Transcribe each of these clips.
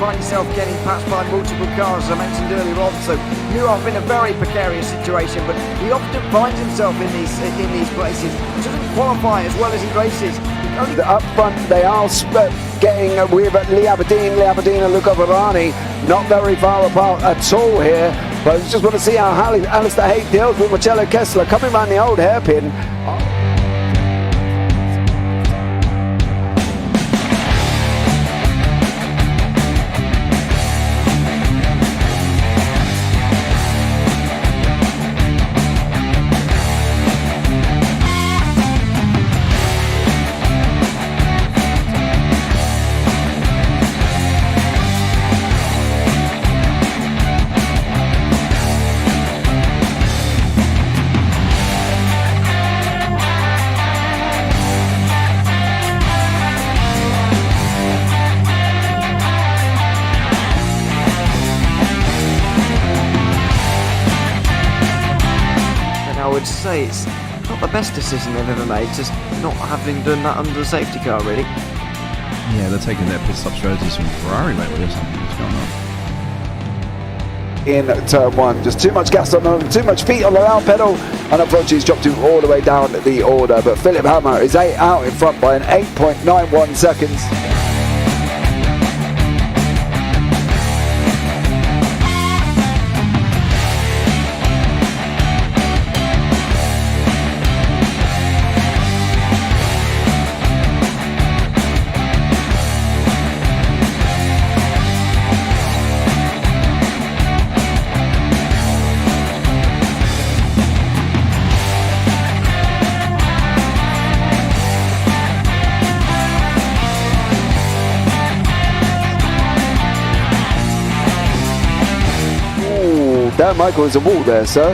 find yourself getting passed by multiple cars, as I mentioned earlier on. So you are in a very precarious situation, but he often finds himself in these places. He doesn't qualify as well as he races. Up front, they are getting with Lee Aberdeen and Luca Varani, not very far apart at all here. But I just want to see how Alistair Haight deals with Marcello Kessler coming around the old hairpin. I would say it's not the best decision they've ever made, just not having done that under the safety car, really. Yeah, they're taking their pit stop strategies from Ferrari lately or something. What's going on? In turn one, just too much gas on them, too much feet on the loud pedal, and unfortunately he's dropped him all the way down the order. But Philip Hammer is out in front by an 8.91 seconds. Dan Michael is a wall there, sir.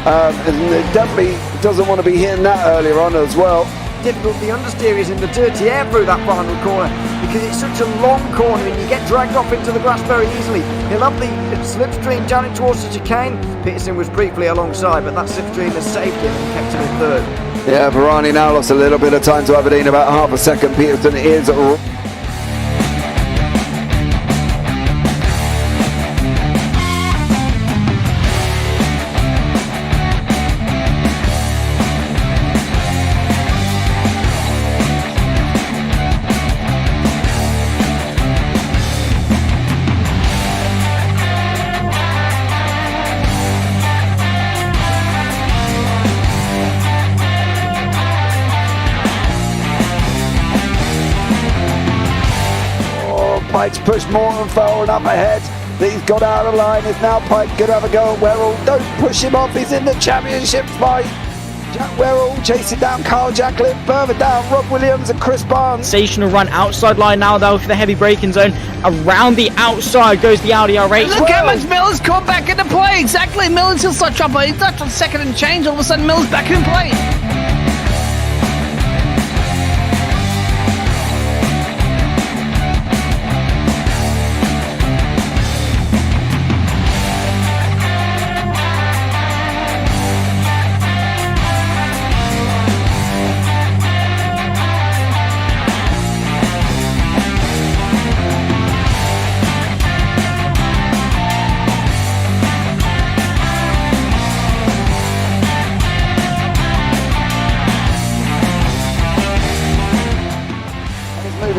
And it definitely doesn't want to be hitting that earlier on as well. Difficult, the understeer is in the dirty air through that final corner because it's such a long corner and you get dragged off into the grass very easily. He'll have the slipstream down towards the chicane. Peterson was briefly alongside, but that slipstream has saved him and kept him in third. Yeah, Varani now lost a little bit of time to Aberdeen, about half a second. Peterson is Pike's pushed Morton forward up ahead. He's got out of line. Is now Pike going to have a go at Werrell? Don't push him off. He's in the championship fight. Jack Werrell chasing down Carl Jacklin. Further down, Rob Williams and Chris Barnes. Sensational run outside line now though for the heavy braking zone. Around the outside goes the Audi R8. Look how much Miller's come back into play. Exactly. Miller's still such up. He's not on second and change. All of a sudden Miller's back in play.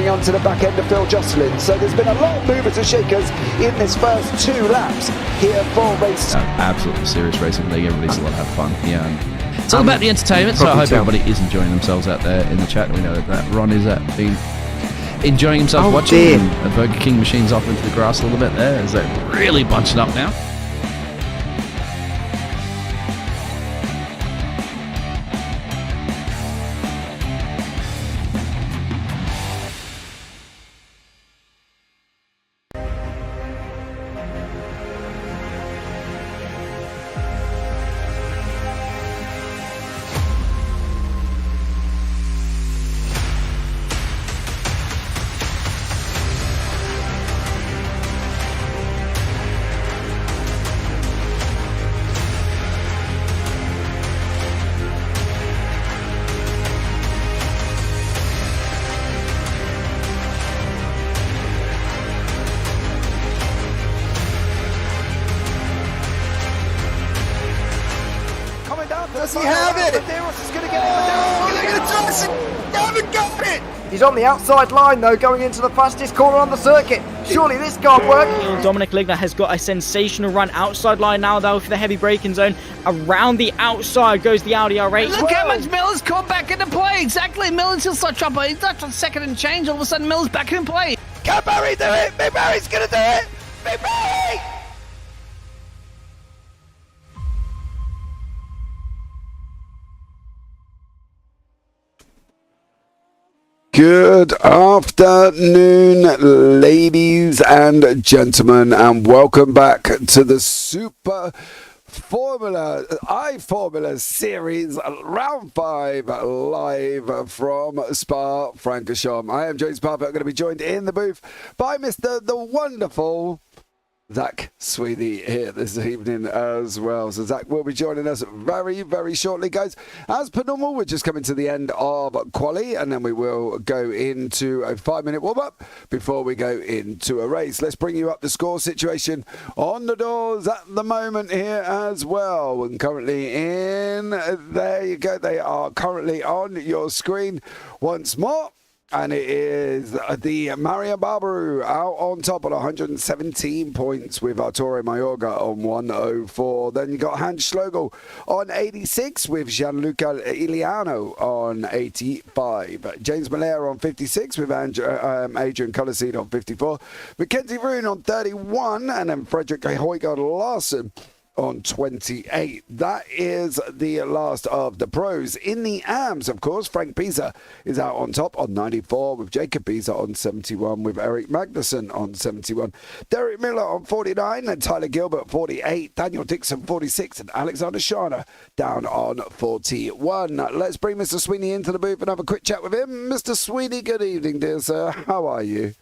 On to the back end of Phil Jocelyn. So there's been a lot of movers and shakers in this first 2 laps here for race. Absolutely serious racing league. Everybody's a lot of fun. Yeah, and it's all about the entertainment. So I hope everybody is enjoying themselves out there in the chat. We know that Ron is been enjoying himself watching the Burger King machines off into the grass a little bit there as they're really bunching up now. Does he have it? Medeiros is going to get it. Oh, they're going to toss it. They haven't got it. He's on the outside line though, going into the fastest corner on the circuit. Surely this can't work. Dominic Ligner has got a sensational run outside line now though for the heavy braking zone. Around the outside goes the Audi R8. Look how much Miller's come back into play. Exactly. Miller's still such up. He's not on second and change. All of a sudden, Miller's back in play. Can Barry do it? Big Barry's going to do it. Big Barry. Good afternoon, ladies and gentlemen, and welcome back to the Super Formula, iFormula Series, Round 5, live from Spa-Francorchamps. I am James Parfitt. I'm going to be joined in the booth by the wonderful Zach Sweeney here this evening as well. So Zach will be joining us very, very shortly, guys. As per normal, we're just coming to the end of quali, and then we will go into a 5-minute warm-up before we go into a race. Let's bring you up the score situation on the doors at the moment here as well. And currently there you go. They are currently on your screen once more. And it is the Mario Barbaru out on top at 117 points with Arturo Mayorga on 104. Then you got Hans Schlogel on 86 with Gianluca Iliano on 85. James Malaire on 56 with Adrian Colorseed on 54. Mackenzie Roon on 31. And then Frederick Højgaard Larsen on 28. That is the last of the pros. In the AMs, of course, Frank Pisa is out on top on 94 with Jacob Pisa on 71 with Eric Magnussen on 71. Derek Miller on 49 and Tyler Gilbert 48. Daniel Dixon 46 and Alexander Sharner down on 41. Let's bring Mr. Sweeney into the booth and have a quick chat with him. Mr. Sweeney, good evening, dear sir. How are you?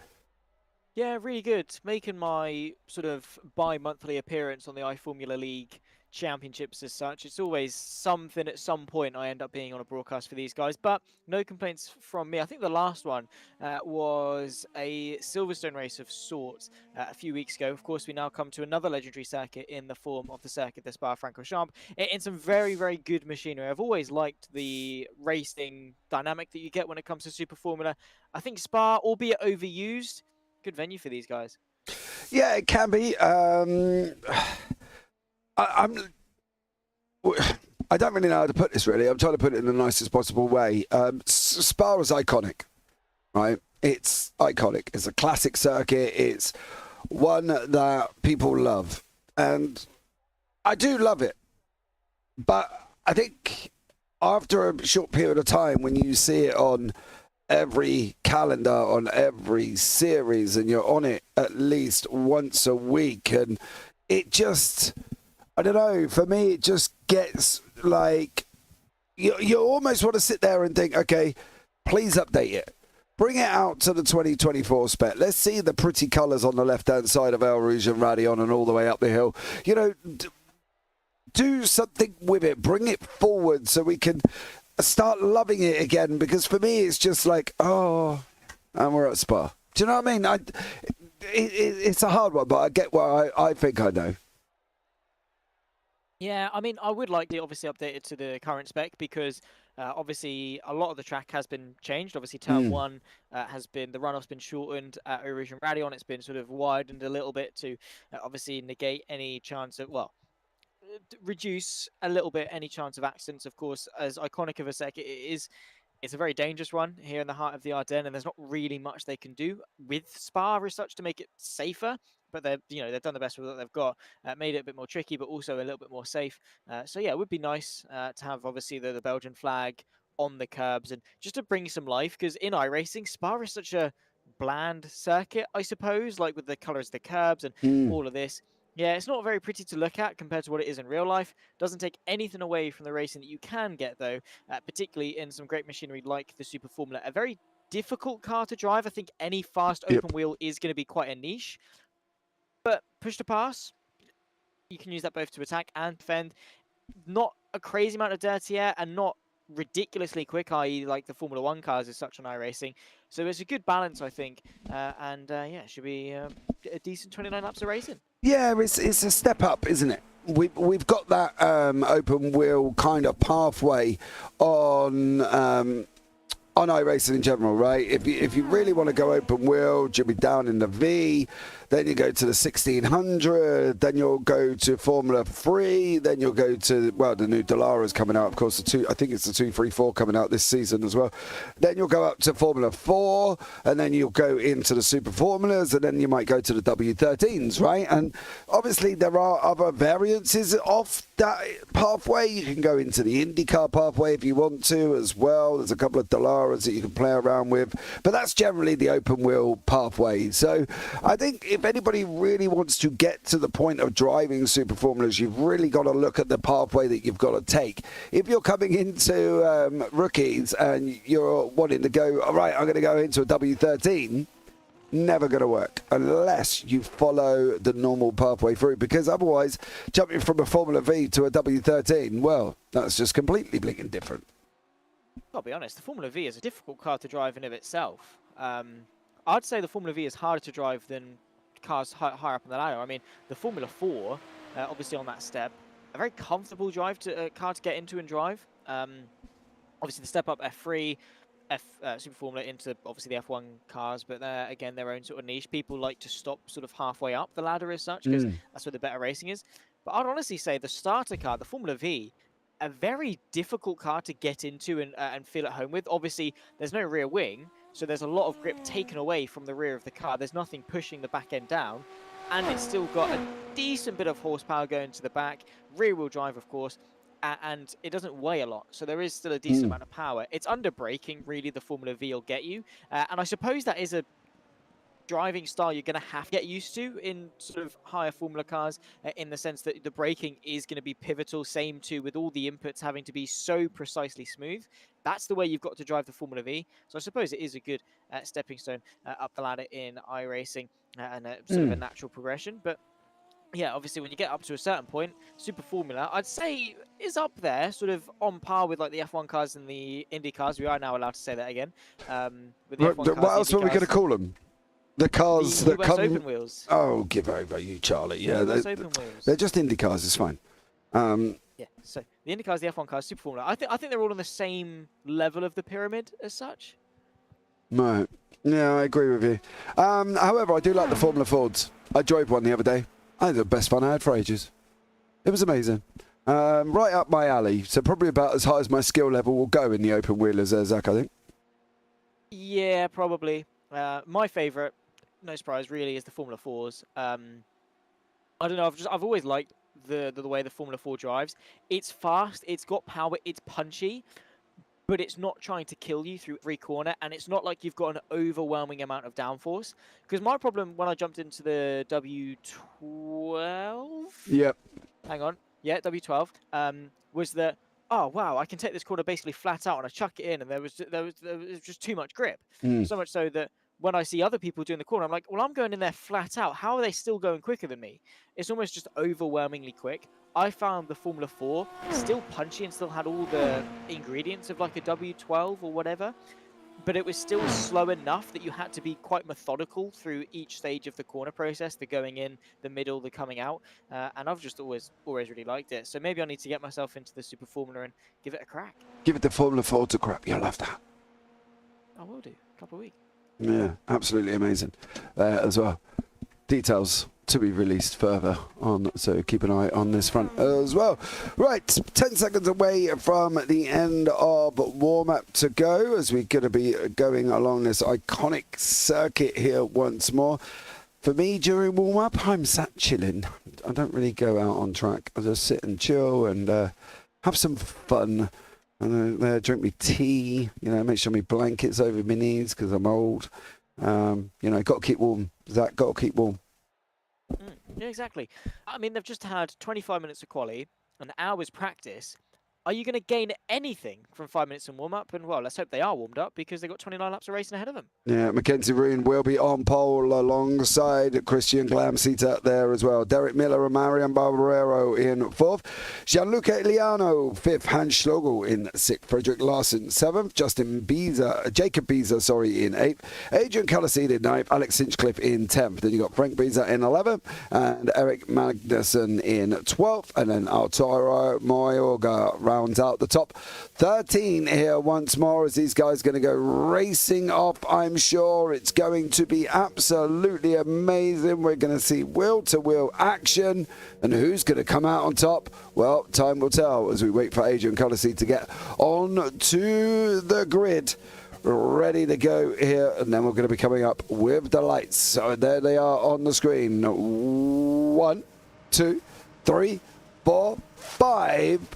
Yeah, really good. Making my sort of bi-monthly appearance on the iFormula League Championships as such. It's always something at some point I end up being on a broadcast for these guys, but no complaints from me. I think the last one was a Silverstone race of sorts a few weeks ago. Of course, we now come to another legendary circuit in the form of the circuit, the Spa-Francorchamps, in some very, very good machinery. I've always liked the racing dynamic that you get when it comes to Super Formula. I think Spa, albeit overused, good venue for these guys. Yeah, it can be. I don't really know how to put this, really. I'm trying to put it in the nicest possible way. Spa is iconic, right? It's iconic. It's a classic circuit. It's one that people love. And I do love it. But I think after a short period of time, when you see it on every calendar, on every series, and you're on it at least once a week, and it just, I don't know, for me it just gets like you almost want to sit there and think, okay, please update it, bring it out to the 2024 spec. Let's see the pretty colours on the left hand side of El Rouge and Radion and all the way up the hill. You know, do something with it, bring it forward so we can start loving it again, because for me it's just like, oh, and we're at Spa. Do you know what I mean? It's a hard one, but I get what I think I know. Yeah, I mean, I would like to obviously update it to the current spec, because obviously a lot of the track has been changed. Obviously turn 1 has been, the runoff's been shortened. At Rouge and Radion, it's been sort of widened a little bit to obviously negate any chance of, well, reduce a little bit any chance of accidents. Of course, as iconic of a circuit it is, it's a very dangerous one here in the heart of the Ardennes, and there's not really much they can do with Spa as such to make it safer. But they've done the best with what they've got, made it a bit more tricky, but also a little bit more safe. So yeah, it would be nice to have obviously the Belgian flag on the curbs, and just to bring some life, because in iRacing, Spa is such a bland circuit, I suppose, like with the colours of the curbs and all of this. Yeah, it's not very pretty to look at compared to what it is in real life. Doesn't take anything away from the racing that you can get, though, particularly in some great machinery like the Super Formula. A very difficult car to drive. I think any fast open wheel is going to be quite a niche. But push to pass, you can use that both to attack and defend. Not a crazy amount of dirty air and not ridiculously quick, i.e. like the Formula 1 cars is such on iRacing. So it's a good balance, I think. Yeah, it should be a decent 29 laps of racing. Yeah, it's a step up, isn't it? we've got that open wheel kind of pathway on iRacing in general, right? If you really want to go open wheel, you'll be down in the V, then you go to the 1600, then you'll go to Formula 3, then you'll go to, well, the new Dallara's coming out, of course, I think it's the 234 coming out this season as well. Then you'll go up to Formula 4, and then you'll go into the Super Formulas, and then you might go to the W13s, right? And obviously there are other variances off that pathway. You can go into the IndyCar pathway if you want to as well. There's a couple of Dallaras that you can play around with, but that's generally the open wheel pathway. So I think if anybody really wants to get to the point of driving Super Formulas, you've really got to look at the pathway that you've got to take. If you're coming into rookies and you're wanting to go, all right, I'm going to go into a W13, never going to work unless you follow the normal pathway through, because otherwise jumping from a Formula V to a W13, well, that's just completely blinking different. I'll be honest, the Formula V is a difficult car to drive in of itself. I'd say the Formula V is harder to drive than cars higher up on the ladder. I mean, the Formula 4, obviously on that step, a very comfortable car to get into and drive. Obviously the step up F3, Super Formula into obviously the F1 cars, but they're again their own sort of niche. People like to stop sort of halfway up the ladder as such, because that's where the better racing is. But I'd honestly say the starter car, the Formula V, a very difficult car to get into and feel at home with. Obviously, there's no rear wing, so there's a lot of grip taken away from the rear of the car. There's nothing pushing the back end down, and it's still got a decent bit of horsepower going to the back. Rear-wheel drive, of course, and it doesn't weigh a lot, so there is still a decent amount of power. It's under braking, really, the Formula V will get you, and I suppose that is a driving style you're going to have to get used to in sort of higher Formula cars, in the sense that the braking is going to be pivotal. Same too with all the inputs having to be so precisely smooth. That's the way you've got to drive the Formula V. So I suppose it is a good stepping stone up the ladder in iRacing, and sort of a natural progression. But yeah, obviously when you get up to a certain point, Super Formula, I'd say, is up there, sort of on par with like the F1 cars and the Indy cars. We are now allowed to say that again. With the F1 cars, what else were we going to call them? The cars the that US come. Open wheels. Oh, give over, you Charlie. Yeah, US Open wheels. they're just Indy cars. It's fine. Yeah. So the Indy cars, the F1 cars, Super Formula. I think they're all on the same level of the pyramid as such. Right. Yeah, I agree with you. However, I do like the Formula Fords. I drove one the other day. I had the best fun I had for ages. It was amazing. Right up my alley. So probably about as high as my skill level will go in the open wheelers there, Zach, I think. Yeah, probably. My favourite, no surprise, really, is the Formula 4s. I don't know, I've always liked the way the Formula 4 drives. It's fast, it's got power, it's punchy, but it's not trying to kill you through every corner, and it's not like you've got an overwhelming amount of downforce. Because my problem when I jumped into the W12... Yep. Hang on. Yeah, W12. Was that, oh, wow, I can take this corner basically flat out and I chuck it in, and there was just too much grip. So much so that when I see other people doing the corner, I'm like, well, I'm going in there flat out. How are they still going quicker than me? It's almost just overwhelmingly quick. I found the Formula 4 still punchy and still had all the ingredients of like a W12 or whatever, but it was still slow enough that you had to be quite methodical through each stage of the corner process, the going in, the middle, the coming out, and I've just always really liked it. So maybe I need to get myself into the Super Formula and give it a crack. Give it the Formula 4 to crap. You'll love that. I will do. A couple of weeks. Yeah, absolutely amazing as well. Details to be released further on, so keep an eye on this front as well. Right, 10 seconds away from the end of warm-up to go, as we're going to be going along this iconic circuit here once more. For me, during warm-up, I'm sat chilling. I don't really go out on track. I just sit and chill and have some fun. And drink me tea, make sure my blanket's over my knees because I'm old. Got to keep warm. Zach, got to keep warm. Yeah, exactly. I mean, they've just had 25 minutes of quali, an hour's practice, are you going to gain anything from 5 minutes in warm-up? And, well, let's hope they are warmed up because they've got 29 laps of racing ahead of them. Yeah, Mackenzie Roon will be on pole alongside Christian Glamseat there as well. Derek Miller and Marian Barbarero in 4th. Gianluca Iliano 5th. Hans Schlogel in 6th. Frederick Larson 7th. Jacob Beezer, in 8th. Adrian Calaseed in 9th. Alex Hinchcliffe in 10th. Then you got Frank Beezer in 11th. And Eric Magnussen in 12th. And then Arturo Mayorga rounds out the top 13 here once more, as these guys are going to go racing off. I'm sure it's going to be absolutely amazing. We're going to see wheel-to-wheel action, and who's going to come out on top? Well, time will tell as we wait for Adrian Colacy to get on to the grid, ready to go here, and then we're going to be coming up with the lights. So there they are on the screen. 1, 2, 3, 4, 5.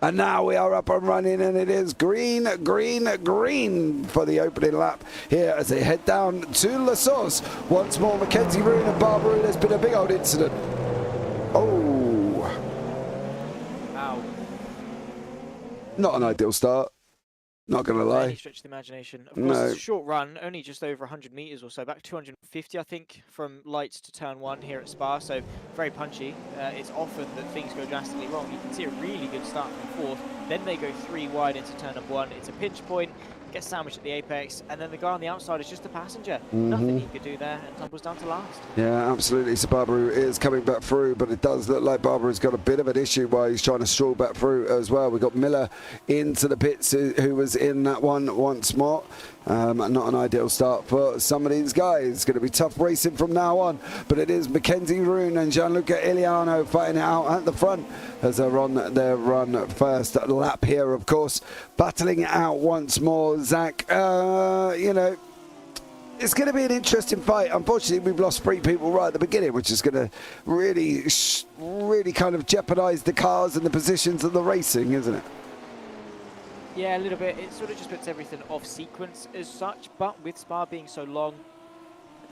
And now we are up and running, and it is green, green, green for the opening lap here as they head down to La Source. Once more, Mackenzie Roon and Barbara, there's been a big old incident. Oh. Ow. Not an ideal start. Not going to lie. Any stretch of the imagination. Of course, it's a short run, only just over 100 metres or so, back 250, I think, from lights to turn 1 here at Spa, so very punchy. It's often that things go drastically wrong. You can see a really good start from 4th, then they go 3 wide into turn number 1. It's a pinch point, gets sandwiched at the apex, and then the guy on the outside is just a passenger. Nothing he could do there, and tumbles down to last. Yeah, absolutely. So Barbaru is coming back through, but it does look like Barbaru's got a bit of an issue while he's trying to stroll back through as well. We've got Miller into the pits, who was in that one once more. Not an ideal start for some of these guys. It's going to be tough racing from now on, but it is Mackenzie Roon and Gianluca Iliano fighting it out at the front as they're on their run first lap here, of course, battling it out once more. Zach, you know, it's going to be an interesting fight. Unfortunately, we've lost 3 people right at the beginning, which is going to really kind of jeopardize the cars and the positions of the racing, isn't it? Yeah, a little bit. It sort of just puts everything off sequence as such, but with Spa being so long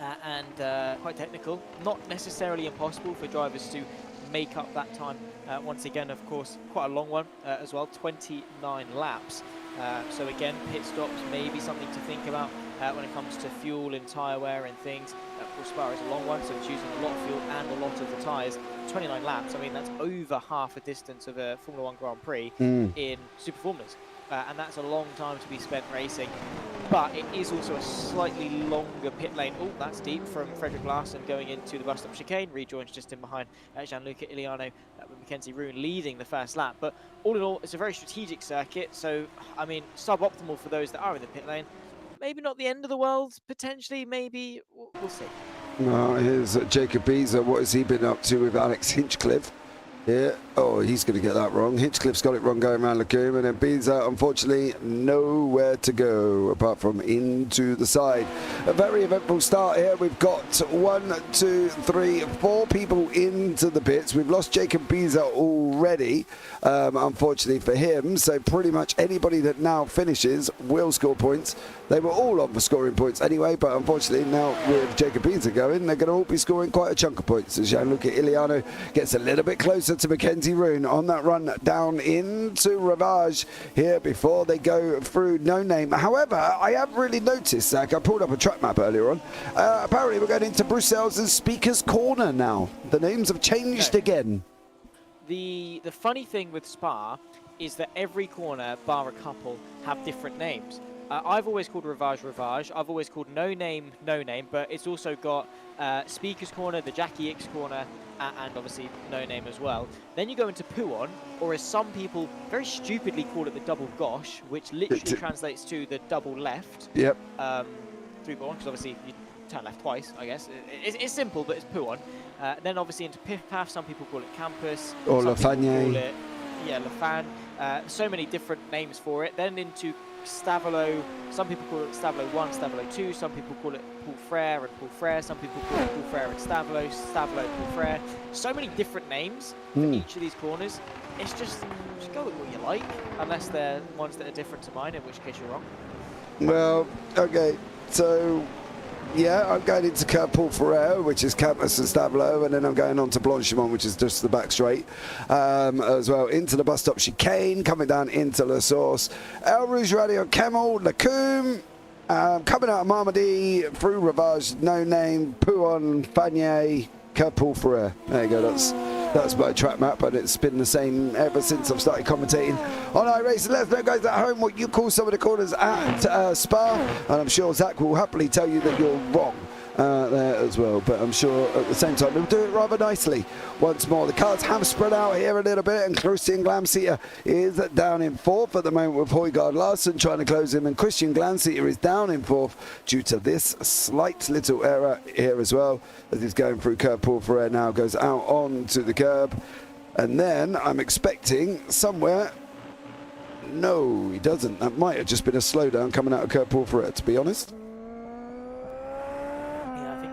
and quite technical, not necessarily impossible for drivers to make up that time. Once again, of course, quite a long one as well, 29 laps. So again, pit stops may be something to think about when it comes to fuel and tyre wear and things. Of course, Spa is a long one, so it's using a lot of fuel and a lot of the tyres. 29 laps, I mean, that's over half a distance of a Formula 1 Grand Prix in Super Formulas. And that's a long time to be spent racing, but it is also a slightly longer pit lane. Oh, that's deep from Frederick Larson going into the bus stop chicane. Rejoins just in behind Gianluca Iliano with Mackenzie Roon leading the first lap. But all in all, it's a very strategic circuit, so I mean, suboptimal for those that are in the pit lane. Maybe not the end of the world, potentially, maybe, we'll see. Well, here's Jacob Beezer. What has he been up to with Alex Hinchcliffe? Yeah, oh, he's going to get that wrong. Hinchcliffe's got it wrong going around Lacombe, and then Beezer, unfortunately, nowhere to go apart from into the side. A very eventful start here. We've got 1, 2, 3, 4 people into the pits. We've lost Jacob Beezer already, unfortunately for him. So pretty much anybody that now finishes will score points. They were all on for scoring points anyway, but unfortunately now with Jacob Beezer going, they're going to all be scoring quite a chunk of points as Gianluca Iliano gets a little bit closer to Mackenzie Roon on that run down into Ravage here before they go through No Name. However, I have really noticed, Zach, I pulled up a track map earlier on. Apparently we're going into Brussels and Speaker's Corner now. The names have changed again. The funny thing with Spa is that every corner, bar a couple, have different names. I've always called Ravage Ravage. I've always called No Name No Name, but it's also got Speaker's Corner, the Jackie X Corner, and obviously No Name as well. Then you go into Pouon, or as some people very stupidly call it, the double gosh, which literally translates to the double left. Yep. Through Pouon, because obviously you turn left twice, I guess. It's simple, but it's Pouon. Then obviously into Pif-Paf, some people call it Campus. Or La Fagné. Yeah, La Fan. So many different names for it. Then into Stavelo, some people call it Stavelo 1, Stavelo 2, some people call it Paul Frere and Paul Frere, some people call it Paul Frere and Stavelo, Stavelo, Paul Frere. So many different names for each of these corners. It's just go with what you like, unless they're ones that are different to mine, in which case you're wrong. Well, okay, so Yeah, I'm going into Curb Paul Ferrer, which is Campus and Stablo, and then I'm going on to Blanchimont, which is just the back straight, as well. Into the bus stop chicane, coming down into La Source. El Rouge Radio Camel, Lacombe, coming out of Marmady, through Ravage, No Name, Pouon, Fagnier, Curb Paul Ferrer. There you go, that's my track map, and it's been the same ever since I've started commentating on iRacing. Let us know, guys, at home what you call some of the corners at Spa, and I'm sure Zach will happily tell you that you're wrong there as well, but I'm sure at the same time he'll do it rather nicely. Once more, the cars have spread out here a little bit, and Christian Glamseter is down in 4th at the moment, with Højgaard Larsen trying to close him, and Christian Glamseter is down in 4th due to this slight little error here as well, as he's going through Curb Paul Ferrer now, goes out onto the curb, and then I'm expecting somewhere. No, he doesn't. That might have just been a slowdown coming out of Curb Paul Ferrer, to be honest.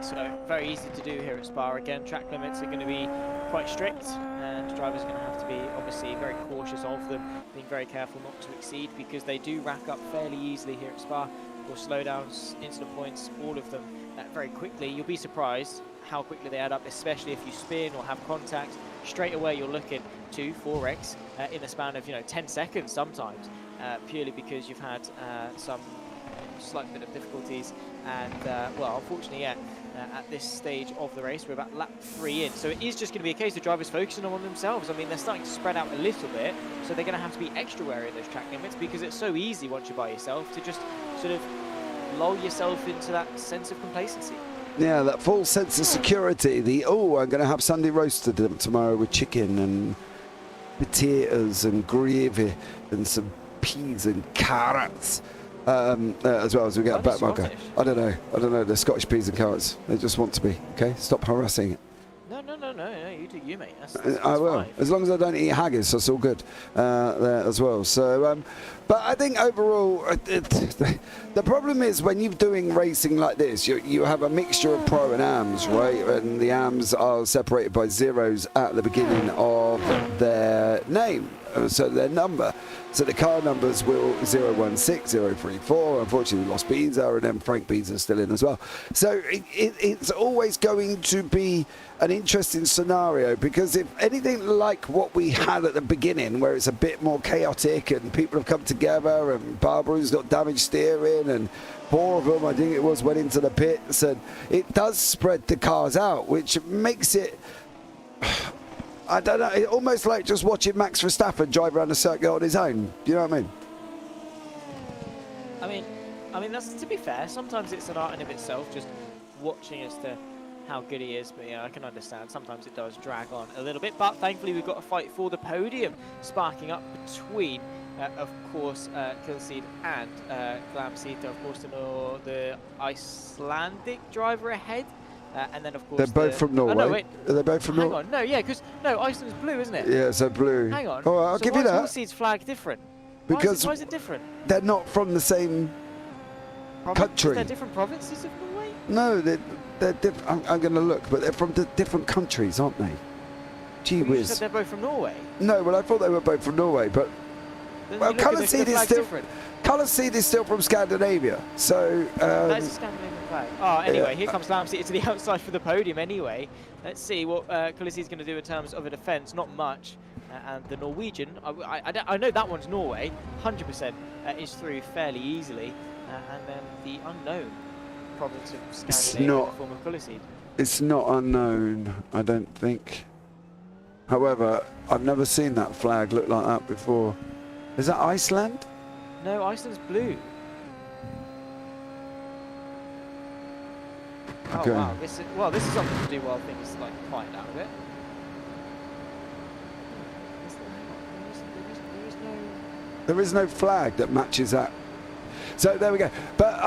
So very easy to do here at Spa. Again, track limits are going to be quite strict, and drivers are going to have to be obviously very cautious of them, being very careful not to exceed, because they do rack up fairly easily here at Spa. Or slowdowns, incident points, all of them very quickly. You'll be surprised how quickly they add up, especially if you spin or have contact. Straight away you're looking 2-4 wrecks in the span of 10 seconds sometimes, purely because you've had some slight bit of difficulties, and well, unfortunately, at this stage of the race, we're about lap 3 in, so it is just going to be a case of drivers focusing on themselves. I mean, they're starting to spread out a little bit, so they're going to have to be extra wary of those track limits, because it's so easy once you're by yourself to just sort of lull yourself into that sense of complacency. Yeah, that full sense of security. I'm going to have Sunday roasted tomorrow with chicken and potatoes and gravy and some peas and carrots. As well as we get a back marker. I don't know, they're Scottish peas and carrots. They just want to be, okay? Stop harassing it. No, you do you, mate. That's I will. Fine. As long as I don't eat haggis, that's all good there as well. So, but I think overall, the problem is when you're doing racing like this, you have a mixture of pro and AMs, right? And the AMs are separated by zeros at the beginning of their name, so their number. So the car numbers will 016, 034. Unfortunately, we lost Beanzer, and then Frank Beanzer's still in as well. So it's always going to be an interesting scenario, because if anything like what we had at the beginning, where it's a bit more chaotic and people have come together, and Barbarou's got damaged steering, and 4 of them, I think it was, went into the pits, and it does spread the cars out, which makes it, I don't know, it's almost like just watching Max Verstappen drive around the circuit on his own. Do you know what I mean? I mean, that's, to be fair, sometimes it's an art in of itself, just watching as to how good he is, but yeah, I can understand. Sometimes it does drag on a little bit, but thankfully we've got a fight for the podium sparking up between, of course, Kilseed and Glamseter, of course, the Icelandic driver ahead. And then, of course, they're both from Norway. Oh, no, wait. Are they both from Norway? Hang on, no, yeah, because Iceland's blue, isn't it? Yeah, so blue. Hang on. Oh, I'll give you that. Why is Kilseed's flag different? Because why is it different? They're not from the same country. They're different provinces of Norway? No, they're different. I'm going to look, but they're from different countries, aren't they? Gee whiz. You said they're both from Norway? No, well, I thought they were both from Norway, but well, Colourseed is still different. Colourseed is still from Scandinavia, so that's a Scandinavian flag. Oh, anyway, here comes Glamseter to the outside for the podium. Anyway, let's see what Colourseed's going to do in terms of a defence. Not much, and the Norwegian, I know that one's Norway, 100% is through fairly easily, and then the unknown province of Scandinavia in the form of Colourseed. It's not unknown, I don't think. However, I've never seen that flag look like that before. Is that Iceland? No, Iceland's blue. Okay. Oh wow, this is something to do while things like quiet down a bit. There is no flag that matches that. So there we go. But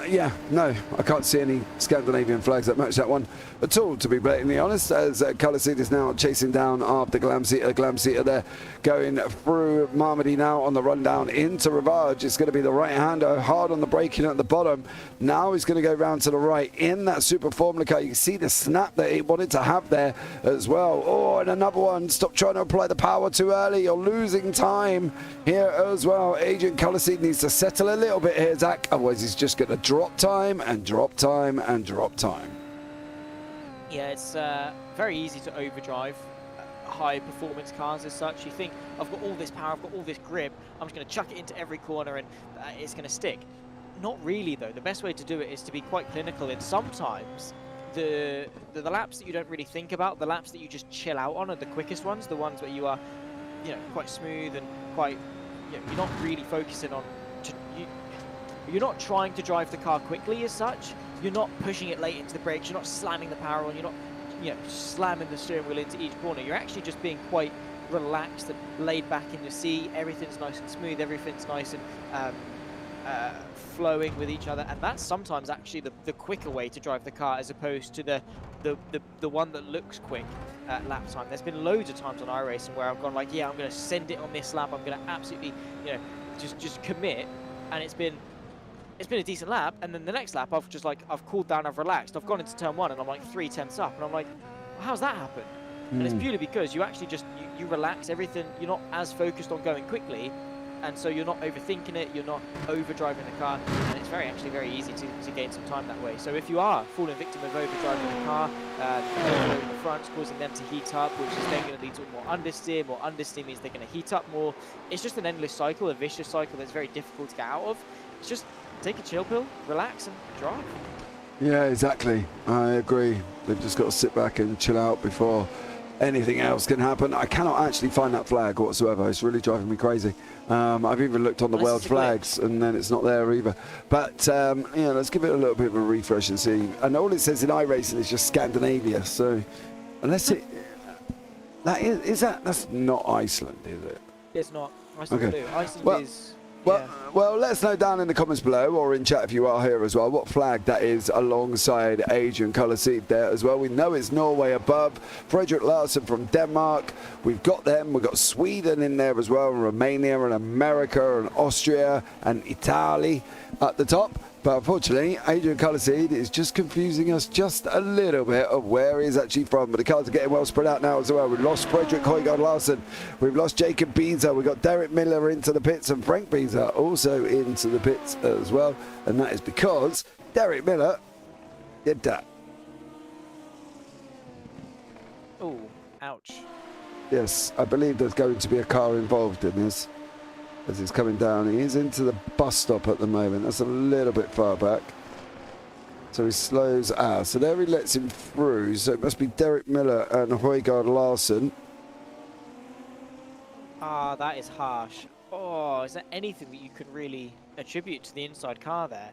yeah, no, I can't see any Scandinavian flags that match that one at all, to be blatantly honest, as Colourseed is now chasing down after Glamseter. Glamseter there going through Marmady now on the run down into Ravage. It's going to be the right-hander, hard on the braking at the bottom. Now he's going to go round to the right in that Super Formula car. You can see the snap that he wanted to have there as well. Oh, and another one. Stop trying to apply the power too early. You're losing time here as well. Adrian Colourseed needs to settle a little bit here, Zach. Otherwise, he's just going to drop time and drop time and drop time. Yeah, it's very easy to overdrive high performance cars as such. You think, I've got all this power, I've got all this grip, I'm just going to chuck it into every corner and it's going to stick. Not really though. The best way to do it is to be quite clinical, and sometimes the laps that you don't really think about, the laps that you just chill out on, are the quickest ones, the ones where you are, you know, quite smooth and quite, you know, you're not really focusing on, you're not trying to drive the car quickly as such, you're not pushing it late into the brakes, you're not slamming the power on, you're not, you know, slamming the steering wheel into each corner. You're actually just being quite relaxed and laid back in your seat. Everything's nice and smooth, everything's nice and flowing with each other, and that's sometimes actually the quicker way to drive the car, as opposed to the one that looks quick at lap time. There's been loads of times on iRacing where I've gone like, yeah, I'm going to send it on this lap, I'm going to absolutely, you know, just commit, and it's been a decent lap, and then the next lap I've cooled down, I've relaxed, I've gone into turn one and I'm like 3/10 up, and I'm like, well, how's that happen? And it's purely because you actually just you relax everything, you're not as focused on going quickly, and so you're not overthinking it, you're not overdriving the car, and it's actually very easy to gain some time that way. So if you are falling victim of overdriving the car, in the front, causing them to heat up, which is then going to lead to more understeer means they're going to heat up more. It's just an endless cycle, a vicious cycle that's very difficult to get out of. It's just take a chill pill, relax and drive. Yeah, exactly. I agree. They've just got to sit back and chill out before anything else can happen. I cannot actually find that flag whatsoever. It's really driving me crazy. I've even looked on the world flags and then it's not there either. But yeah, let's give it a little bit of a refresh and see. And all it says in iRacing is just Scandinavia. So unless it that's not Iceland, is it? It's not. Iceland okay. Iceland is. Well, let us know down in the comments below, or in chat if you are here as well, what flag that is alongside Adrian colour seat there as well. We know it's Norway above. Frederick Larsen from Denmark. We've got them. We've got Sweden in there as well, and Romania and America and Austria and Italy at the top. But unfortunately, Adrian Colourseed is just confusing us just a little bit of where he's actually from. But the cars are getting well spread out now as well. We've lost Frederick Højgaard Larsen. We've lost Jacob Beazer. We've got Derek Miller into the pits and Frank Beazer also into the pits as well. And that is because Derek Miller did that. Oh, ouch. Yes, I believe there's going to be a car involved in this. As he's coming down, he is into the bus stop at the moment. That's a little bit far back. So he slows out. So there he lets him through. So it must be Derek Miller and Højgaard Larsen. Ah, that is harsh. Oh, is there anything that you could really attribute to the inside car there?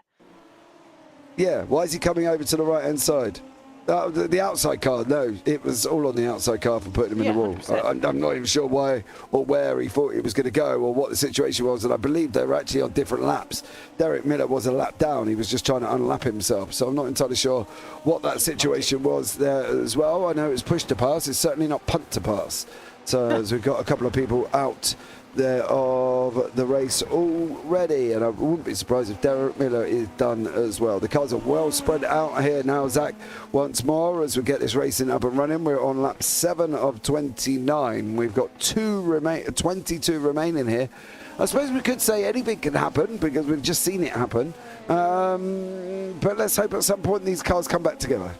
Yeah, why is he coming over to the right-hand side? The outside car, no, it was all on the outside car for putting him in the wall. I'm not even sure why or where he thought he was going to go or what the situation was, and I believe they were actually on different laps. Derek Miller was a lap down, he was just trying to unlap himself, so I'm not entirely sure what that situation was there as well. I know it was push to pass, it's certainly not punt to pass. So as we've got a couple of people out there of the race already, and I wouldn't be surprised if Derek Miller is done as well. The cars are well spread out here now, Zach, once more as we get this racing up and running. We're on lap 7 of 29. We've got 22 remaining here. I suppose we could say anything can happen because we've just seen it happen, but let's hope at some point these cars come back together.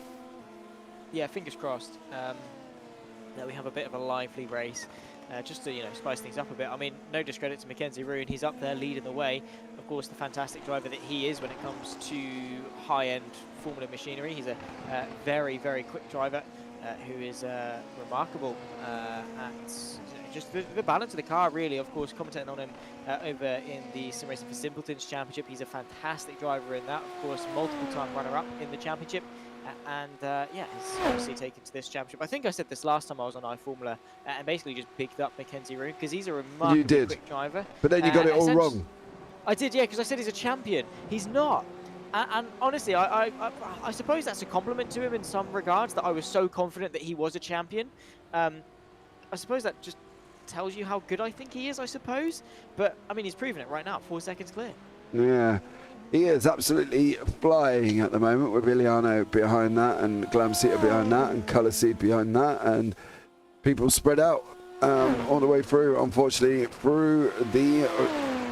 Yeah, fingers crossed that we have a bit of a lively race. Just to, spice things up a bit. I mean, no discredit to Mackenzie Roon. He's up there leading the way. Of course, the fantastic driver that he is when it comes to high-end Formula machinery. He's a very, very quick driver who is remarkable at just the balance of the car, really. Of course, commentating on him over in the Sim Racing for Simpletons Championship. He's a fantastic driver in that. Of course, multiple-time runner-up in the championship. And yeah, he's obviously taken to this championship. I think I said this last time I was on iFormula and basically just picked up Mackenzie Roon because he's a remarkably quick driver. But then you got it all wrong. I did, yeah, because I said he's a champion. He's not. And honestly, I suppose that's a compliment to him in some regards, that I was so confident that he was a champion. I suppose that just tells you how good I think he is, I suppose. But, I mean, he's proven it right now, 4 seconds clear. Yeah. He is absolutely flying at the moment with Iliano behind that and Glamseater behind that and Colourseed behind that, and people spread out all the way through, unfortunately, through the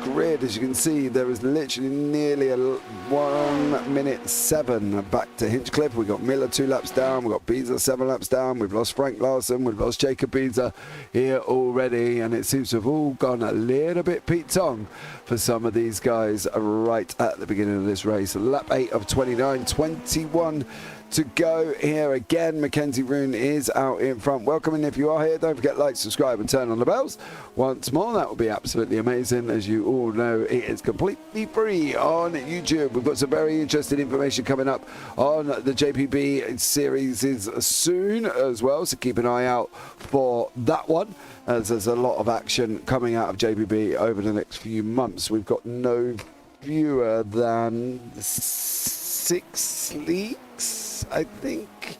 grid, as you can see, there is literally nearly 1 minute 7 back to Hinchcliffe. We've got Miller 2 laps down, we've got Beezer 7 laps down, we've lost Frank Larson, we've lost Jacob Beezer here already, and it seems to have all gone a little bit Pete Tong for some of these guys right at the beginning of this race. Lap 8 of 29, 21 to go here again. Mackenzie Roon is out in front. Welcome in if you are here. Don't forget, like, subscribe and turn on the bells once more. That would be absolutely amazing. As you all know, it is completely free on YouTube. We've got some very interesting information coming up on the JPB series soon as well, so keep an eye out for that one, as there's a lot of action coming out of JPB over the next few months. We've got no fewer than 6 leagues, I think.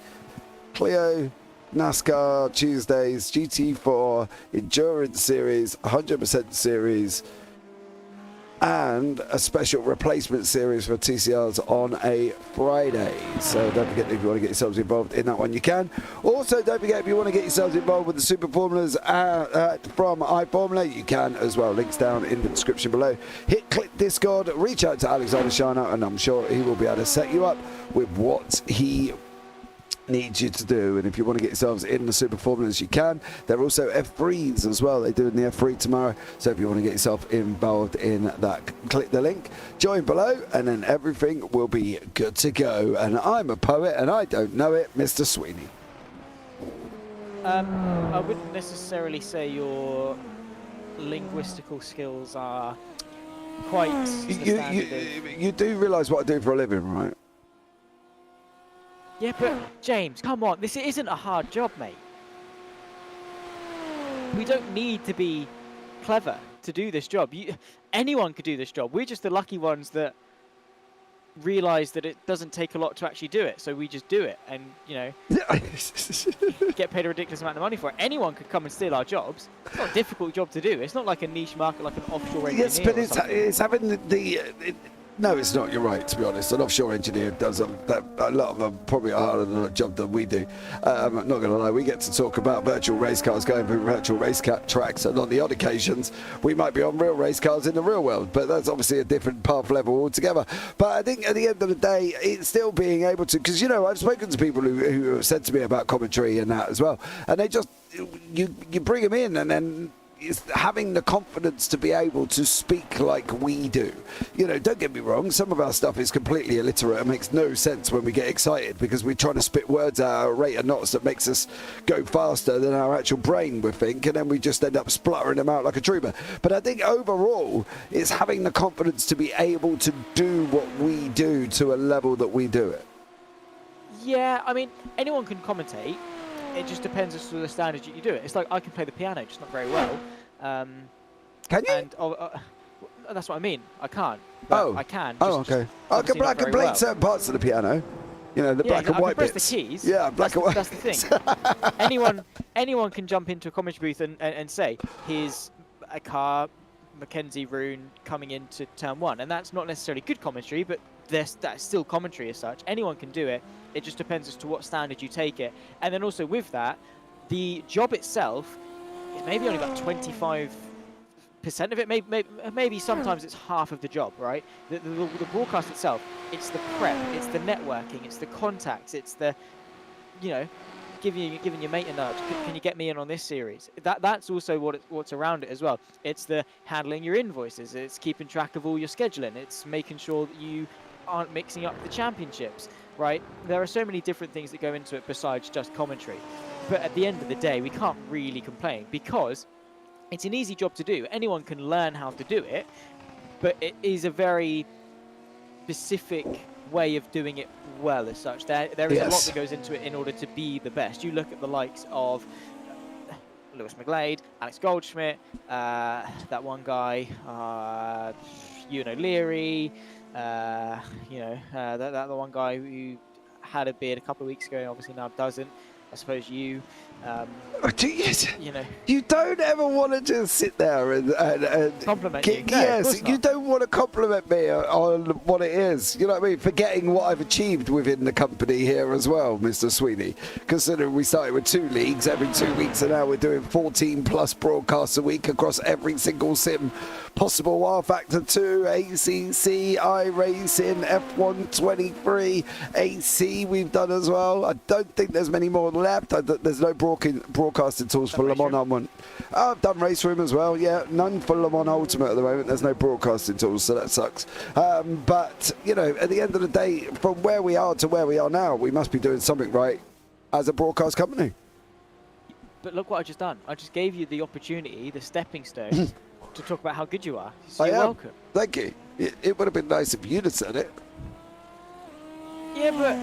Clio, NASCAR Tuesdays, GT4, Endurance Series, 100% Series, and a special replacement series for TCRs on a Friday. So don't forget, if you want to get yourselves involved in that one, you can. Also, don't forget, if you want to get yourselves involved with the Super Formulas from iFormula, you can as well. Links down in the description below. Click Discord, reach out to Alexander Shana, and I'm sure he will be able to set you up with what he needs you to do. And if you want to get yourselves in the Super Formulas, you can. They're also F3s as well. They're doing the F3 tomorrow. So if you want to get yourself involved in that, click the link, join below, and then everything will be good to go. And I'm a poet and I don't know it, Mr. Sweeney. I wouldn't necessarily say your linguistical skills are quite you do realise what I do for a living, right? Yeah, but James, come on, this isn't a hard job, mate. We don't need to be clever to do this job. Anyone could do this job. We're just the lucky ones that realise that it doesn't take a lot to actually do it, so we just do it, and get paid a ridiculous amount of money for it. Anyone could come and steal our jobs. It's not a difficult job to do. It's not like a niche market, like an offshore engineer. Yes, but it's having no, it's not. You're right, to be honest. An offshore engineer does a lot of them probably are harder than a job that we do. I'm not going to lie, we get to talk about virtual race cars going through virtual race tracks, and on the odd occasions, we might be on real race cars in the real world, but that's obviously a different path level altogether. But I think at the end of the day, it's still being able to, because, I've spoken to people who have said to me about commentary and that as well, and they just, you bring them in, and then is having the confidence to be able to speak like we do. Don't get me wrong, some of our stuff is completely illiterate and makes no sense when we get excited, because we're trying to spit words at a rate of knots that makes us go faster than our actual brain would think, and then we just end up spluttering them out like a trooper. But I think overall, it's having the confidence to be able to do what we do to a level that we do it. Yeah, I mean, anyone can commentate. It just depends as to the standard you do it. It's like I can play the piano, just not very well. Can you? And that's what I mean. I can't. But I can. Okay. I can play certain parts of the piano. The black and white bits. Press the keys. Yeah, black and white. That's the thing. anyone can jump into a commentary booth and say, "Here's a car, Mackenzie Roon coming into turn 1," and that's not necessarily good commentary, but that's still commentary as such. Anyone can do it. It just depends as to what standard you take it. And then also with that, the job itself is maybe only about 25% of it. Maybe sometimes it's half of the job, right? The broadcast itself, it's the prep, it's the networking, it's the contacts, it's the, giving your mate a nudge. Can you get me in on this series? That's also what's around it as well. It's the handling your invoices. It's keeping track of all your scheduling. It's making sure that you aren't mixing up the championships, right? There are so many different things that go into it besides just commentary. But at the end of the day, we can't really complain, because it's an easy job to do. Anyone can learn how to do it, but it is a very specific way of doing it well as such. There is a lot that goes into it in order to be the best. You look at the likes of Lewis McGlade, Alex Goldschmidt, that one guy, Leary, that the one guy who had a beard a couple of weeks ago and obviously now doesn't. I suppose you you don't ever want to just sit there and compliment you. Yes, you don't want to compliment me on what it is. You know what I mean? Forgetting what I've achieved within the company here as well, Mr. Sweeney. Considering we started with 2 leagues every 2 weeks, and now we're doing 14 plus broadcasts a week across every single sim Possible Wow Factor 2, ACC, iRacing, F123, AC we've done as well. I don't think there's many more left. There's no broadcasting tools for Le Mans. I've done Race Room as well, yeah. None for Le Mans Ultimate at the moment. There's no broadcasting tools, so that sucks. But, you know, at the end of the day, from where we are to where we are now, we must be doing something right as a broadcast company. But look what I just done. I just gave you the opportunity, the stepping stone, to talk about how good you are. So you're welcome. Thank you. It would have been nice if you'd have said it. Yeah, but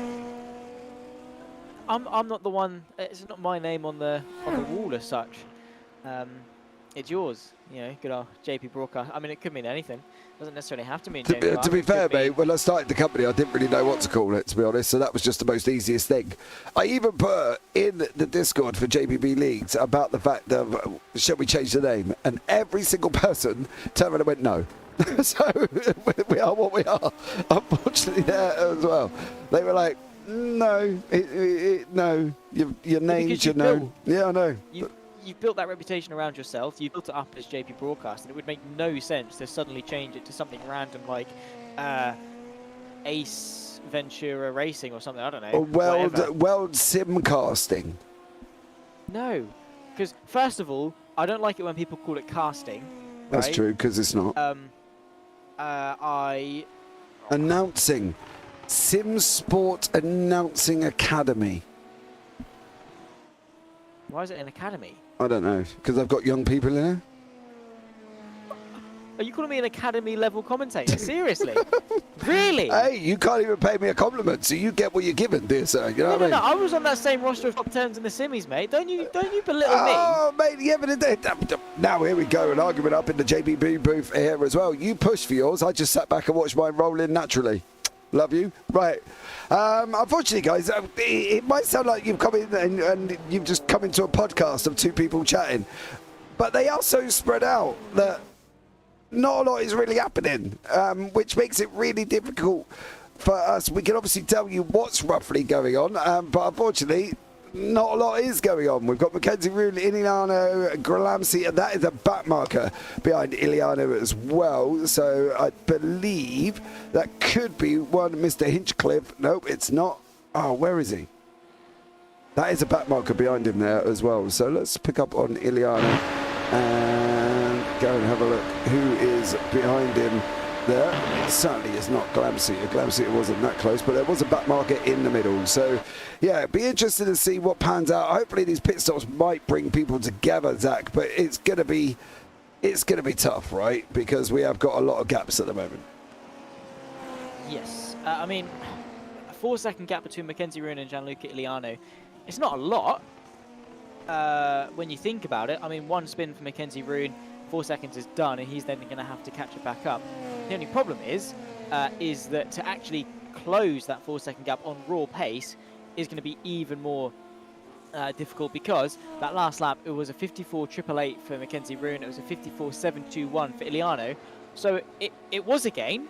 I'm not the one. It's not my name on the wall as such. It's yours. You know, good old JP Broadcast. I mean, it could mean anything. It doesn't necessarily have to mean. To be fair, mate, when I started the company, I didn't really know what to call it, to be honest. So that was just the most easiest thing. I even put in the Discord for JPB Links about the fact of, shall we change the name? And every single person turned around and went, no. So we are what we are. Unfortunately, there as well. They were like, no, no, your name's your no. Yeah, I know. You've built that reputation around yourself. You've built it up as JP Broadcasting. It would make no sense to suddenly change it to something random like Ace Ventura Racing or something. I don't know. Or World Simcasting. No, because first of all, I don't like it when people call it casting. That's right? true, because it's not. Announcing. Sim Sport Announcing Academy. Why is it an academy? I don't know, because I've got young people in here. Are you calling me an academy level commentator? Seriously? Really? Hey, you can't even pay me a compliment, so you get what you're given, dear sir. You know what I mean? No, I was on that same roster of top 10s in the semis, mate. Don't you belittle me? Oh, mate, yeah, but now here we go, an argument up in the JPB booth here as well. You pushed for yours. I just sat back and watched mine roll in naturally. Love you. Right. Unfortunately, guys, it might sound like you've come in and you've just come into a podcast of two people chatting, but they are so spread out that not a lot is really happening, which makes it really difficult for us. We can obviously tell you what's roughly going on, but unfortunately, not a lot is going on. We've got Mackenzie Roon, Iliano, Galamsi, and that is a back marker behind Iliano as well. So I believe that could be one Mr. Hinchcliffe. Nope, it's not. Oh, where is he? That is a back marker behind him there as well. So let's pick up on Iliano and go and have a look who is behind him there. It certainly is not Galamsi. Galamsi wasn't that close, but there was a back marker in the middle. So yeah, it'd be interesting to see what pans out. Hopefully these pit stops might bring people together, Zach, but it's gonna be tough, right? Because we have got a lot of gaps at the moment. Yes. I mean, a 4-second gap between Mackenzie Roon and Gianluca Iliano. It's not a lot when you think about it. I mean, one spin for Mackenzie Roon, 4 seconds is done, and he's then going to have to catch it back up. The only problem is that to actually close that 4-second gap on raw pace is going to be even more difficult, because that last lap, it was a 54.888 for Mackenzie Roon, it was a 54.721 for Iliano. So it was a gain,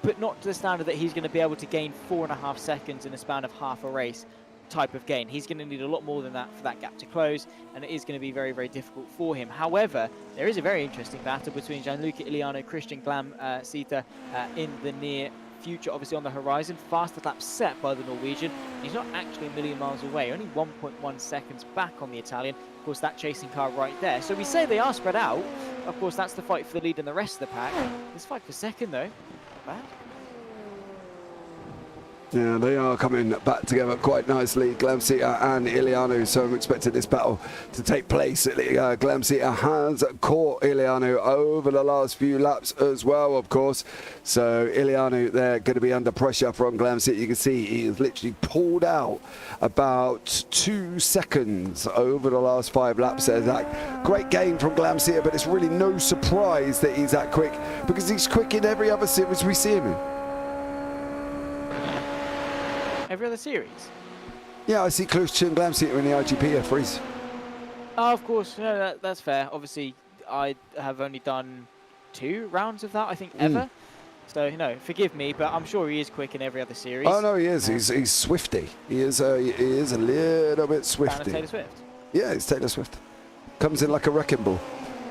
but not to the standard that he's going to be able to gain 4.5 seconds in a span of half a race type of gain. He's going to need a lot more than that for that gap to close, and it is going to be very, very difficult for him. However, there is a very interesting battle between Gianluca Iliano, Christian Glam-Sita in the near future, obviously on the horizon. Fastest lap set by the Norwegian. He's not actually a million miles away, only 1.1 seconds back on the Italian. Of course, that chasing car right there. So we say they are spread out. Of course, that's the fight for the lead in the rest of the pack. This fight for second, though, not bad. Yeah, they are coming back together quite nicely, Glamsita and Iliano, so I'm expecting this battle to take place. Glamsita has caught Iliano over the last few laps as well, of course. So Iliano, they're going to be under pressure from Glamsita. You can see he has literally pulled out about 2 seconds over the last 5 laps there, Zach. Great gain from Glamsita, but it's really no surprise that he's that quick, because he's quick in every other series we see him in. Every other series? Yeah, I see Christian Glamsita in the IGP F3s. Oh, of course. No, that's fair. Obviously, I have only done 2 rounds of that, I think, ever. So, you know, forgive me, but I'm sure he is quick in every other series. Oh, no, he is. He's swifty. He is a little bit swifty. Taylor Swift? Yeah, he's Taylor Swift. Comes in like a wrecking ball.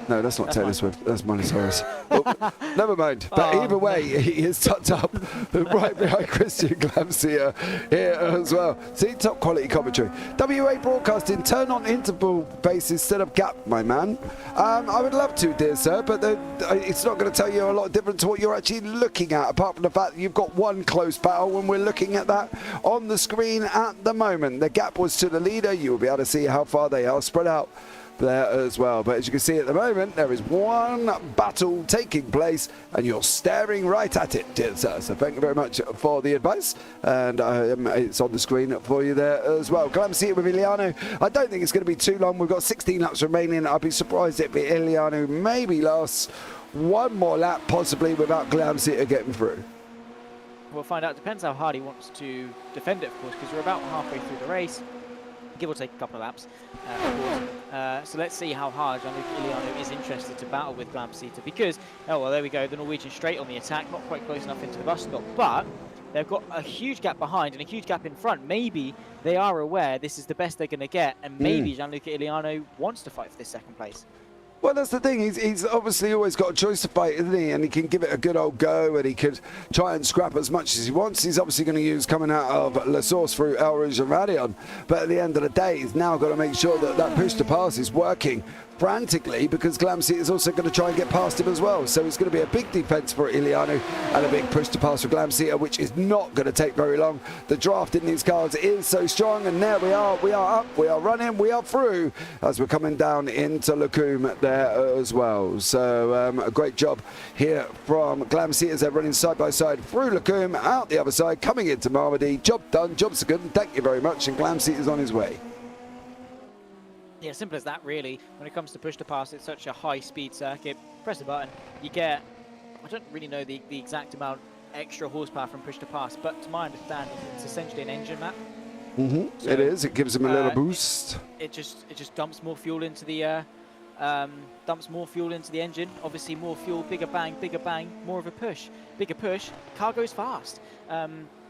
No, that's not Taylor Swift. That's Miley Cyrus. Oh, never mind. But either way, he is tucked up right behind Christian Glamsier here as well. See, top quality commentary. WA Broadcasting, turn on interval basis instead of gap, my man. I would love to, dear sir, but it's not going to tell you a lot different to what you're actually looking at, apart from the fact that you've got one close battle when we're looking at that on the screen at the moment. The gap was to the leader. You'll be able to see how far they are spread out there as well, but as you can see at the moment, there is one battle taking place and you're staring right at it, dear sir. So thank you very much for the advice, and it's on the screen for you there as well. Glamsier with Iliano. I don't think it's going to be too long. We've got 16 laps remaining. I'd be surprised if Iliano maybe lasts one more lap, possibly, without Glamsier getting through. We'll find out. Depends how hard he wants to defend it, of course, because we're about halfway through the race, give or take a couple of laps, of course. So let's see how hard Gianluca Iliano is interested to battle with Glamsier, because, oh well, there we go, the Norwegian straight on the attack, not quite close enough into the bus stop, but they've got a huge gap behind and a huge gap in front. Maybe they are aware this is the best they're going to get, and maybe Gianluca Iliano wants to fight for this second place. Well, that's the thing. He's obviously always got a choice to fight, isn't he? And he can give it a good old go, and he could try and scrap as much as he wants. He's obviously going to use coming out of La Source through El Rouge and Radion. But at the end of the day, he's now got to make sure that that push to pass is working frantically, because Glamsier is also going to try and get past him as well. So it's going to be a big defence for Iliano and a big push to pass for Glamsier, which is not going to take very long. The draft in these cars is so strong, and there we are up, we are running, we are through as we're coming down into Lacombe there as well. So a great job here from Glamsier as they're running side by side through Lacombe, out the other side, coming into Marmaduke. Job done, job's good, and thank you very much, and Glamsier is on his way. Yeah, simple as that, really. When it comes to push to pass, it's such a high-speed circuit. Press the button, you get, I don't really know the exact amount extra horsepower from push to pass, but to my understanding, it's essentially an engine map. So, it is. It gives him a little boost. It just dumps more fuel into the engine. Obviously, more fuel, bigger bang, more of a push. Bigger push, car goes fast.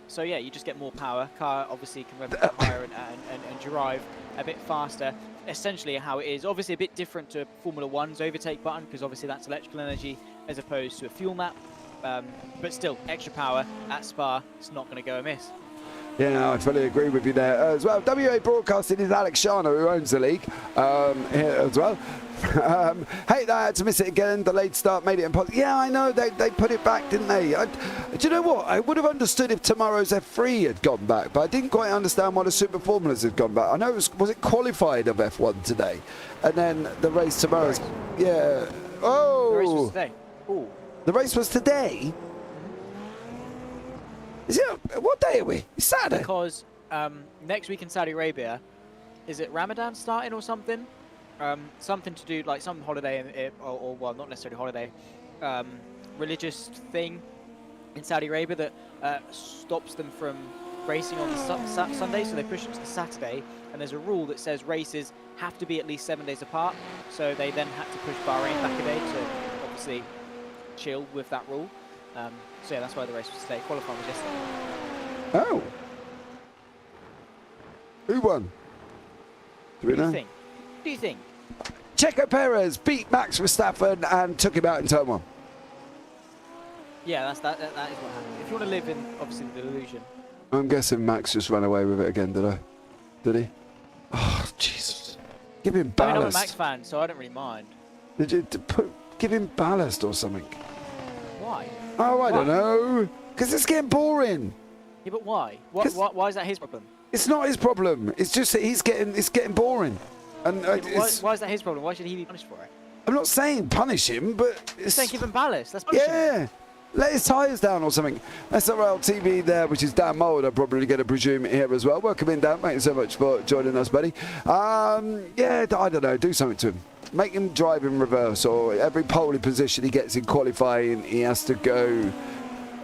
So yeah, you just get more power. Car obviously can rev a bit higher and drive a bit faster. Essentially how it is. Obviously a bit different to Formula 1's overtake button, because obviously that's electrical energy as opposed to a fuel map. But still, extra power at Spa, it's not going to go amiss. Yeah, I fully agree with you there as well. WA Broadcasting is Alex Shano, who owns the league here as well. Hate that I had to miss it again. The late start made it impossible. Yeah, I know, they put it back, didn't they? Do you know what? I would have understood if tomorrow's F3 had gone back, but I didn't quite understand why the Super Formulas had gone back. I know it was it qualified of F1 today? And then the race tomorrow's... Yeah. Oh! The race was today. Ooh. The race was today? Is it? What day are we? It's Saturday. Because next week in Saudi Arabia, is it Ramadan starting or something? Something to do, like some holiday, or well, not necessarily holiday, religious thing in Saudi Arabia that stops them from racing on the Sunday, so they push it to the Saturday, and there's a rule that says races have to be at least 7 days apart, so they then had to push Bahrain back a day to obviously chill with that rule. So yeah, that's why the race was today. Qualifying was yesterday. Oh. Who won? Do we know? What do you think? Checo Perez beat Max Verstappen and took him out in turn 1. Yeah, that is what happened. If you want to live in, obviously, the delusion. I'm guessing Max just ran away with it again, did he? Oh, Jesus. Give him ballast. I mean, I'm a Max fan, so I don't really mind. Give him ballast or something. Why? Oh, I don't know. Because it's getting boring. Yeah, but why? Why is that his problem? It's not his problem. It's just that it's getting boring. And why is that his problem? Why should he be punished for it? I'm not saying punish him, but it's... Don't give him ballast. That's punishing him. Let his tyres down or something. SRL TV there, which is Dan Mould, I'm probably going to presume here as well. Welcome in, Dan. Thank you so much for joining us, buddy. Yeah, I don't know. Do something to him. Make him drive in reverse, or every pole position he gets in qualifying, he has to go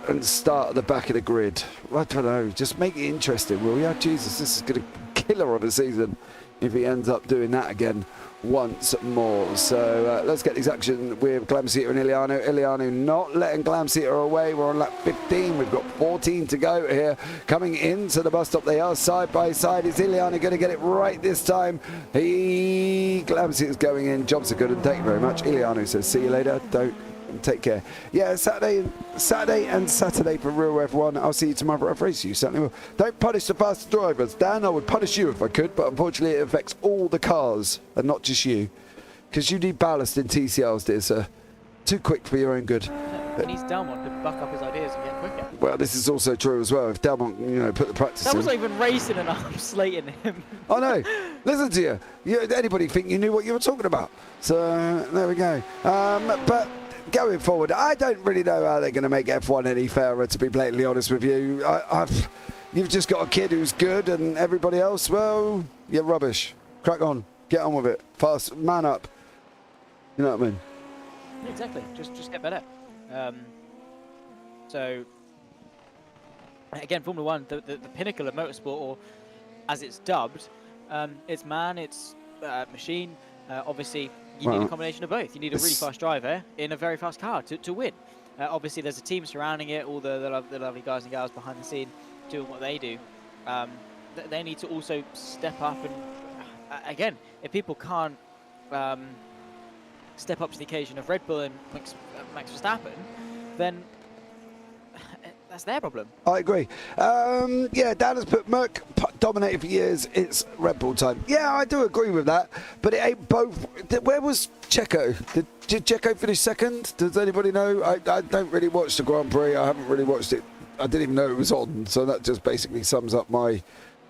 and start at the back of the grid. I don't know. Just make it interesting, will you? Jesus, this is going to killer of a season if he ends up doing that again once more. So let's get these action with Glamseater and Iliano. Iliano not letting Glamseater away. We're on lap 15. We've got 14 to go here. Coming into the bus stop, they are side by side. Is Iliano going to get it right this time? Glamseater's going in. Jobs are good, and thank you very much. Iliano says, see you later. Don't. Take care. Yeah, Saturday and Saturday for Real F1. I'll see you tomorrow at race. You certainly will. Don't punish the fast drivers. Dan, I would punish you if I could, but unfortunately it affects all the cars and not just you. Because you need ballast in TCRs, dear sir. Too quick for your own good. He needs Delmont to buck up his ideas and get quicker. Well, this is also true as well. If Delmont, put the practice That in. was not even racing and I'm slating him. I know. Listen to you. Anybody think you knew what you were talking about? So, there we go. But going forward, I don't really know how they're going to make F1 any fairer, to be blatantly honest with you. You've just got a kid who's good and everybody else, well, you're rubbish. Crack on. Get on with it. Fast. Man up. You know what I mean? Exactly. Just get better. So, again, Formula One, the pinnacle of motorsport, or as it's dubbed, it's man, it's machine. Obviously, you need a combination of both. You need a really fast driver in a very fast car to win. Obviously, there's a team surrounding it, all the lovely guys and gals behind the scene doing what they do. They need to also step up and, again, if people can't step up to the occasion of Red Bull and Max Verstappen, then that's their problem. I agree. Yeah, Dan has put Merc dominated for years. It's Red Bull time. Yeah, I do agree with that. But it ain't both. Where was Checo? Did Checo finish second? Does anybody know? I don't really watch the Grand Prix. I haven't really watched it. I didn't even know it was on. So that just basically sums up my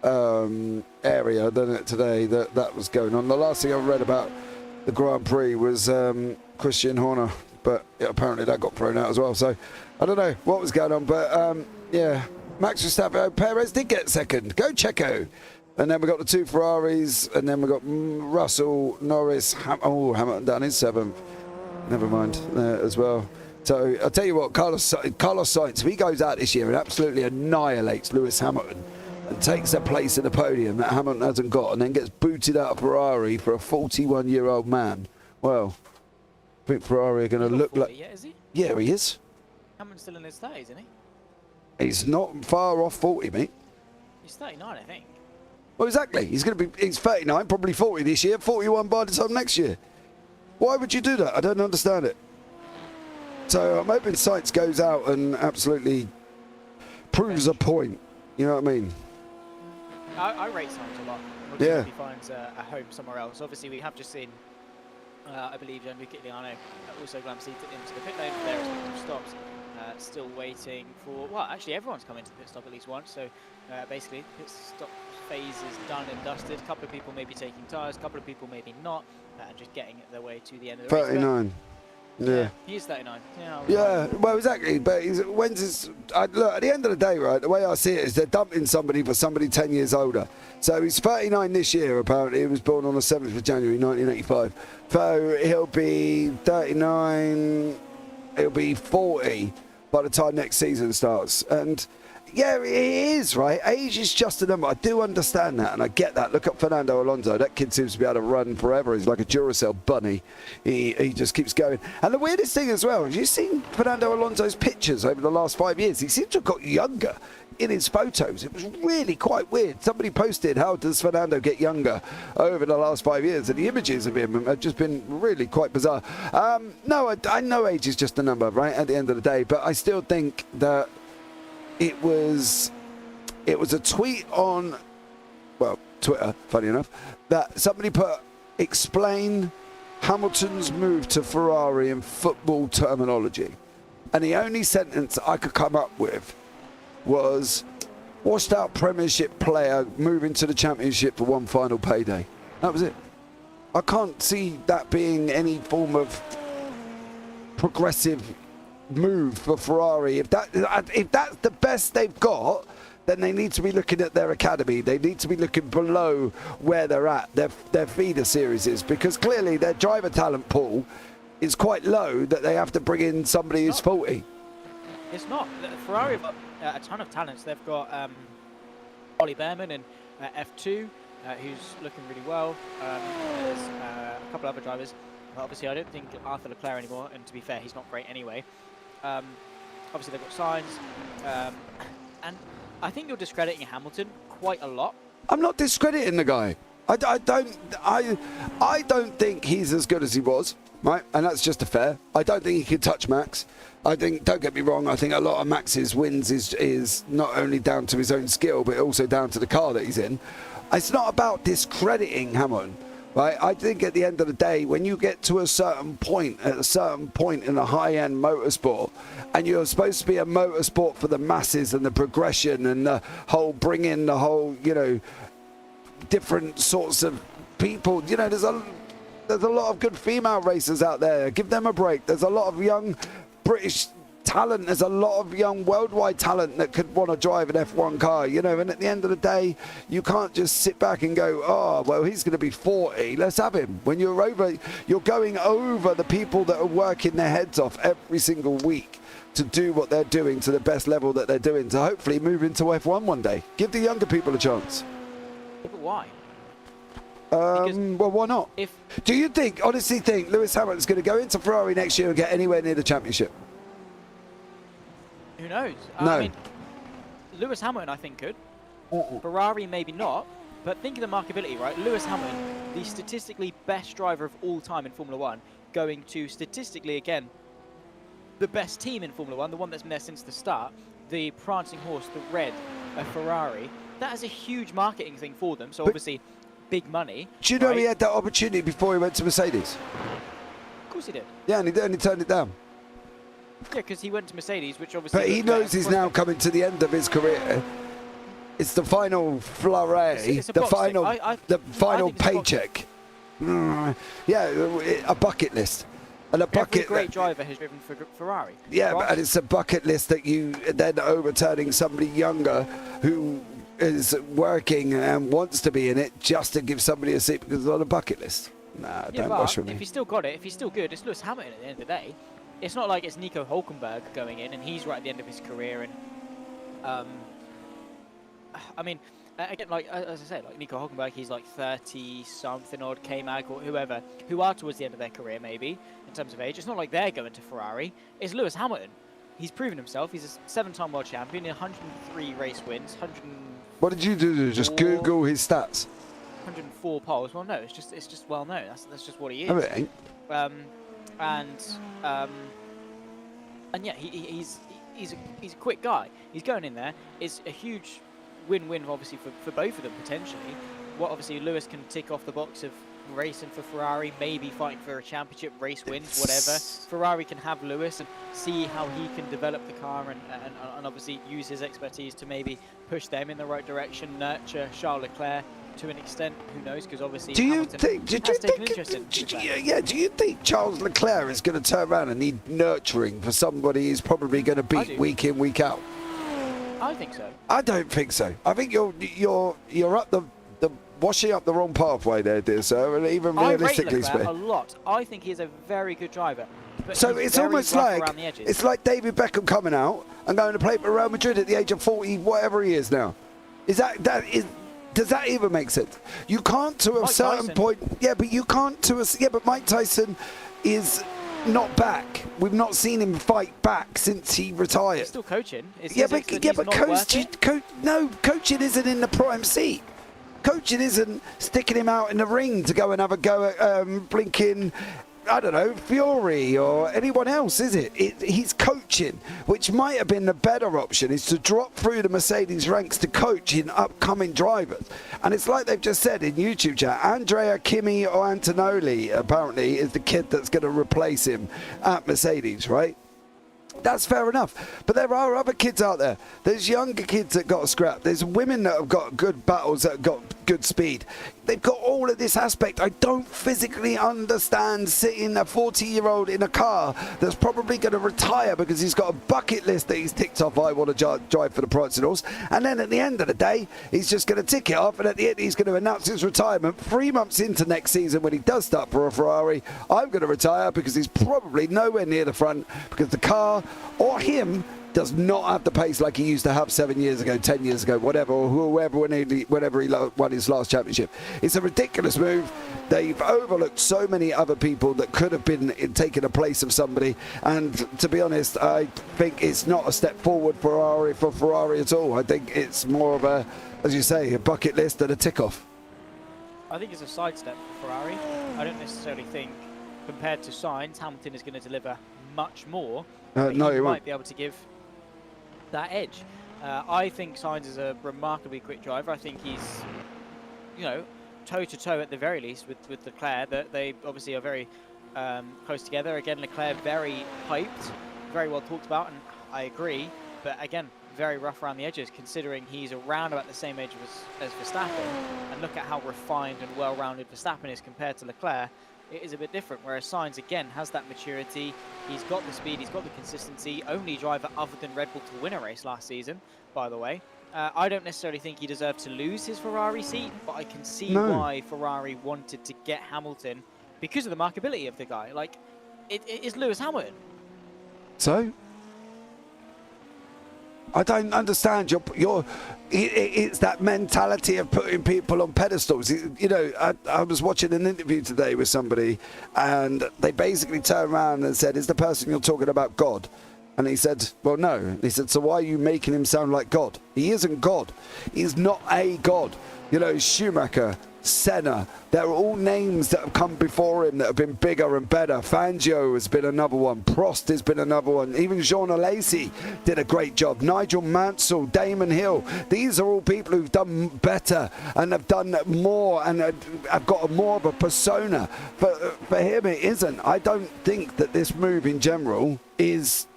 area, doesn't it, today, that was going on. The last thing I read about the Grand Prix was Christian Horner. But apparently that got thrown out as well. So I don't know what was going on. But yeah, Max Verstappen, Perez did get second. Go Checo. And then we got the two Ferraris. And then we got Russell, Norris, Hamilton down in seventh. Never mind as well. So I'll tell you what, Carlos Sainz, if he goes out this year and absolutely annihilates Lewis Hamilton and takes the place in the podium that Hamilton hasn't got, and then gets booted out of Ferrari for a 41-year-old man, well, I think Ferrari are going to look like... Yet, is he? Yeah, he is. Hamilton's still in his 30s, isn't he? He's not far off 40, mate. He's 39, I think. Well, exactly. He's 39, probably 40 this year, 41 by the time next year. Why would you do that? I don't understand it. So I'm hoping Sainz goes out and absolutely proves a point. You know what I mean? I rate Sainz a lot. Yeah. He finds a home somewhere else. Obviously, we have just seen, I believe, Gianluca Iliano also Glamseater into the pit lane for their respective stops. Still waiting for, well, actually everyone's come into the pit stop at least once. So basically, pit stop phase is done and dusted. A couple of people may be taking tyres, a couple of people maybe not, and just getting their way to the end of the race. 39. Yeah. He is 39. Yeah, well, exactly. But look, at the end of the day, right, the way I see it is they're dumping somebody for somebody 10 years older. So he's 39 this year, apparently. He was born on the 7th of January, 1985. So he'll be 39, he'll be 40 by the time next season starts. And yeah, it is, right? Age is just a number. I do understand that, and I get that. Look at Fernando Alonso. That kid seems to be able to run forever. He's like a Duracell bunny. He just keeps going. And the weirdest thing as well, have you seen Fernando Alonso's pictures over the last 5 years? He seems to have got younger in his photos. It was really quite weird. Somebody posted, how does Fernando get younger over the last 5 years? And the images of him have just been really quite bizarre. No, I know age is just a number, right, at the end of the day. But I still think that it was a tweet on, well, Twitter, funny enough, that somebody put, explain Hamilton's move to Ferrari in football terminology. And the only sentence I could come up with was, washed out Premiership player moving to the Championship for one final payday. That was it. I can't see that being any form of progressive move for Ferrari. If that's the best they've got, then they need to be looking at their academy. They need to be looking below where they're at, their feeder series is, because clearly their driver talent pool is quite low that they have to bring in somebody who's 40. It's not. Ferrari have got a ton of talents. They've got Ollie Behrman in F2. who's looking really well. There's a couple other drivers. Obviously, I don't think Arthur Leclerc anymore, and to be fair, he's not great anyway. Obviously, they've got Sainz, and I think you're discrediting Hamilton quite a lot. I'm not discrediting the guy. I don't think he's as good as he was, right? And that's just a fair. I don't think he can touch Max. I think, don't get me wrong, I think a lot of Max's wins is not only down to his own skill, but also down to the car that he's in. It's not about discrediting Hamilton, right? I think at the end of the day, when you get to a certain point, at a certain point in a high-end motorsport, and you're supposed to be a motorsport for the masses and the progression and the whole, bring in the whole, you know, different sorts of people. You know, there's a lot of good female racers out there. Give them a break. There's a lot of young British talent. There's a lot of young worldwide talent that could want to drive an F1 car, you know, and at the end of the day, you can't just sit back and go, oh, well, he's going to be 40. Let's have him. When you're going over the people that are working their heads off every single week to do what they're doing to the best level that they're doing, to hopefully move into F1 one day. Give the younger people a chance. But why? Well, why not? Do you honestly think Lewis Hamilton's going to go into Ferrari next year and get anywhere near the championship? Who knows? No. I mean, Lewis Hamilton, I think, could. Ferrari, maybe not. But think of the markability, right? Lewis Hamilton, the statistically best driver of all time in Formula 1, going to statistically, again, the best team in Formula 1, the one that's been there since the start, the prancing horse, the red, a Ferrari. That is a huge marketing thing for them. So obviously, big money. Do you know he had that opportunity before he went to Mercedes? Of course he did. Yeah, and he turned it down. Yeah, because he went to Mercedes, which obviously... But he knows he's now coming to the end of his career. It's the final flurry, the final paycheck. Yeah, a bucket list. And a bucket. Every great driver has driven for Ferrari. Yeah, and it's a bucket list that you then overturning somebody younger who is working and wants to be in it just to give somebody a seat because it's on a bucket list. Nah, yeah, don't wash with me. If he's still got it, if he's still good, it's Lewis Hamilton at the end of the day. It's not like it's Nico Hülkenberg going in and he's right at the end of his career. And I mean, again, like as I say, like Nico Hülkenberg, he's like 30-something odd, K-Mag or whoever, who are towards the end of their career maybe in terms of age. It's not like they're going to Ferrari. It's Lewis Hamilton. He's proven himself. He's a 7-time world champion, 103 race wins, 100. What did you do? Just Google his stats. 104 poles. Well, no, it's just well known. That's just what he is. No, it ain't. And yeah, he's a quick guy. He's going in there. It's a huge win-win, obviously, for both of them potentially. What obviously Lewis can tick off the box of racing for Ferrari, maybe fighting for a championship, race wins, whatever. Ferrari can have Lewis and see how he can develop the car and obviously use his expertise to maybe push them in the right direction, nurture Charles Leclerc to an extent. Who knows? Because obviously, do you think Charles Leclerc is going to turn around and need nurturing for somebody he's probably going to beat week in, week out? I think so. I don't think so. I think you're up the washing up the wrong pathway there, dear sir, and even realistically speaking, a lot. I think he's a very good driver. But so it's almost like David Beckham coming out and going to play for Real Madrid at the age of 40, whatever he is now. Does that even make sense? You can't to a certain point. Yeah, but you can't but Mike Tyson is not back. We've not seen him fight back since he retired. He's still coaching. Coaching isn't in the prime seat. Coaching isn't sticking him out in the ring to go and have a go at blinking, I don't know, Fury or anyone else, is it? He's coaching, which might have been the better option, is to drop through the Mercedes ranks to coach in upcoming drivers. And it's like they've just said in YouTube chat, Andrea Kimi or Antonelli apparently is the kid that's going to replace him at Mercedes, right? That's fair enough. But there are other kids out there. There's younger kids that got a scrap. There's women that have got good battles, that have got good speed. They've got all of this aspect. I don't physically understand sitting a 40-year-old in a car that's probably going to retire because he's got a bucket list that he's ticked off. I want to drive for the prancing horse. And then at the end of the day, he's just going to tick it off. And at the end, he's going to announce his retirement 3 months into next season when he does start for a Ferrari. I'm going to retire because he's probably nowhere near the front because the car or him does not have the pace like he used to have 7 years ago, 10 years ago, whatever, or whoever, whenever he won his last championship. It's a ridiculous move. They've overlooked so many other people that could have been taking a place of somebody, and to be honest, I think it's not a step forward for Ferrari at all. I think it's more of a, as you say, a bucket list and a tick-off. I think it's a sidestep for Ferrari. I don't necessarily think, compared to Sainz, Hamilton is going to deliver much more. No, he might won't be able to give that edge. I think Sainz is a remarkably quick driver. I think he's, you know, toe-to-toe at the very least with Leclerc. They obviously are very close together. Again, Leclerc very hyped, very well talked about, and I agree. But again, very rough around the edges, considering he's around about the same age as Verstappen. And look at how refined and well-rounded Verstappen is compared to Leclerc. It is a bit different, whereas Sainz, again, has that maturity. He's got the speed, he's got the consistency. Only driver other than Red Bull to win a race last season, by the way. I don't necessarily think he deserved to lose his Ferrari seat, but I can see why Ferrari wanted to get Hamilton because of the markability of the guy. Like, it is Lewis Hamilton. So? I don't understand it's that mentality of putting people on pedestals. You know, I was watching an interview today with somebody, and they basically turned around and said, "Is the person you're talking about God?" And he said, "Well, no." And he said, "So why are you making him sound like God? He isn't God. He's not a God." You know, Schumacher, Senna, they're all names that have come before him that have been bigger and better. Fangio has been another one. Prost has been another one. Even Jean Alesi did a great job. Nigel Mansell, Damon Hill. These are all people who've done better and have done more and have got more of a persona. For him, it isn't. I don't think that this move in general is,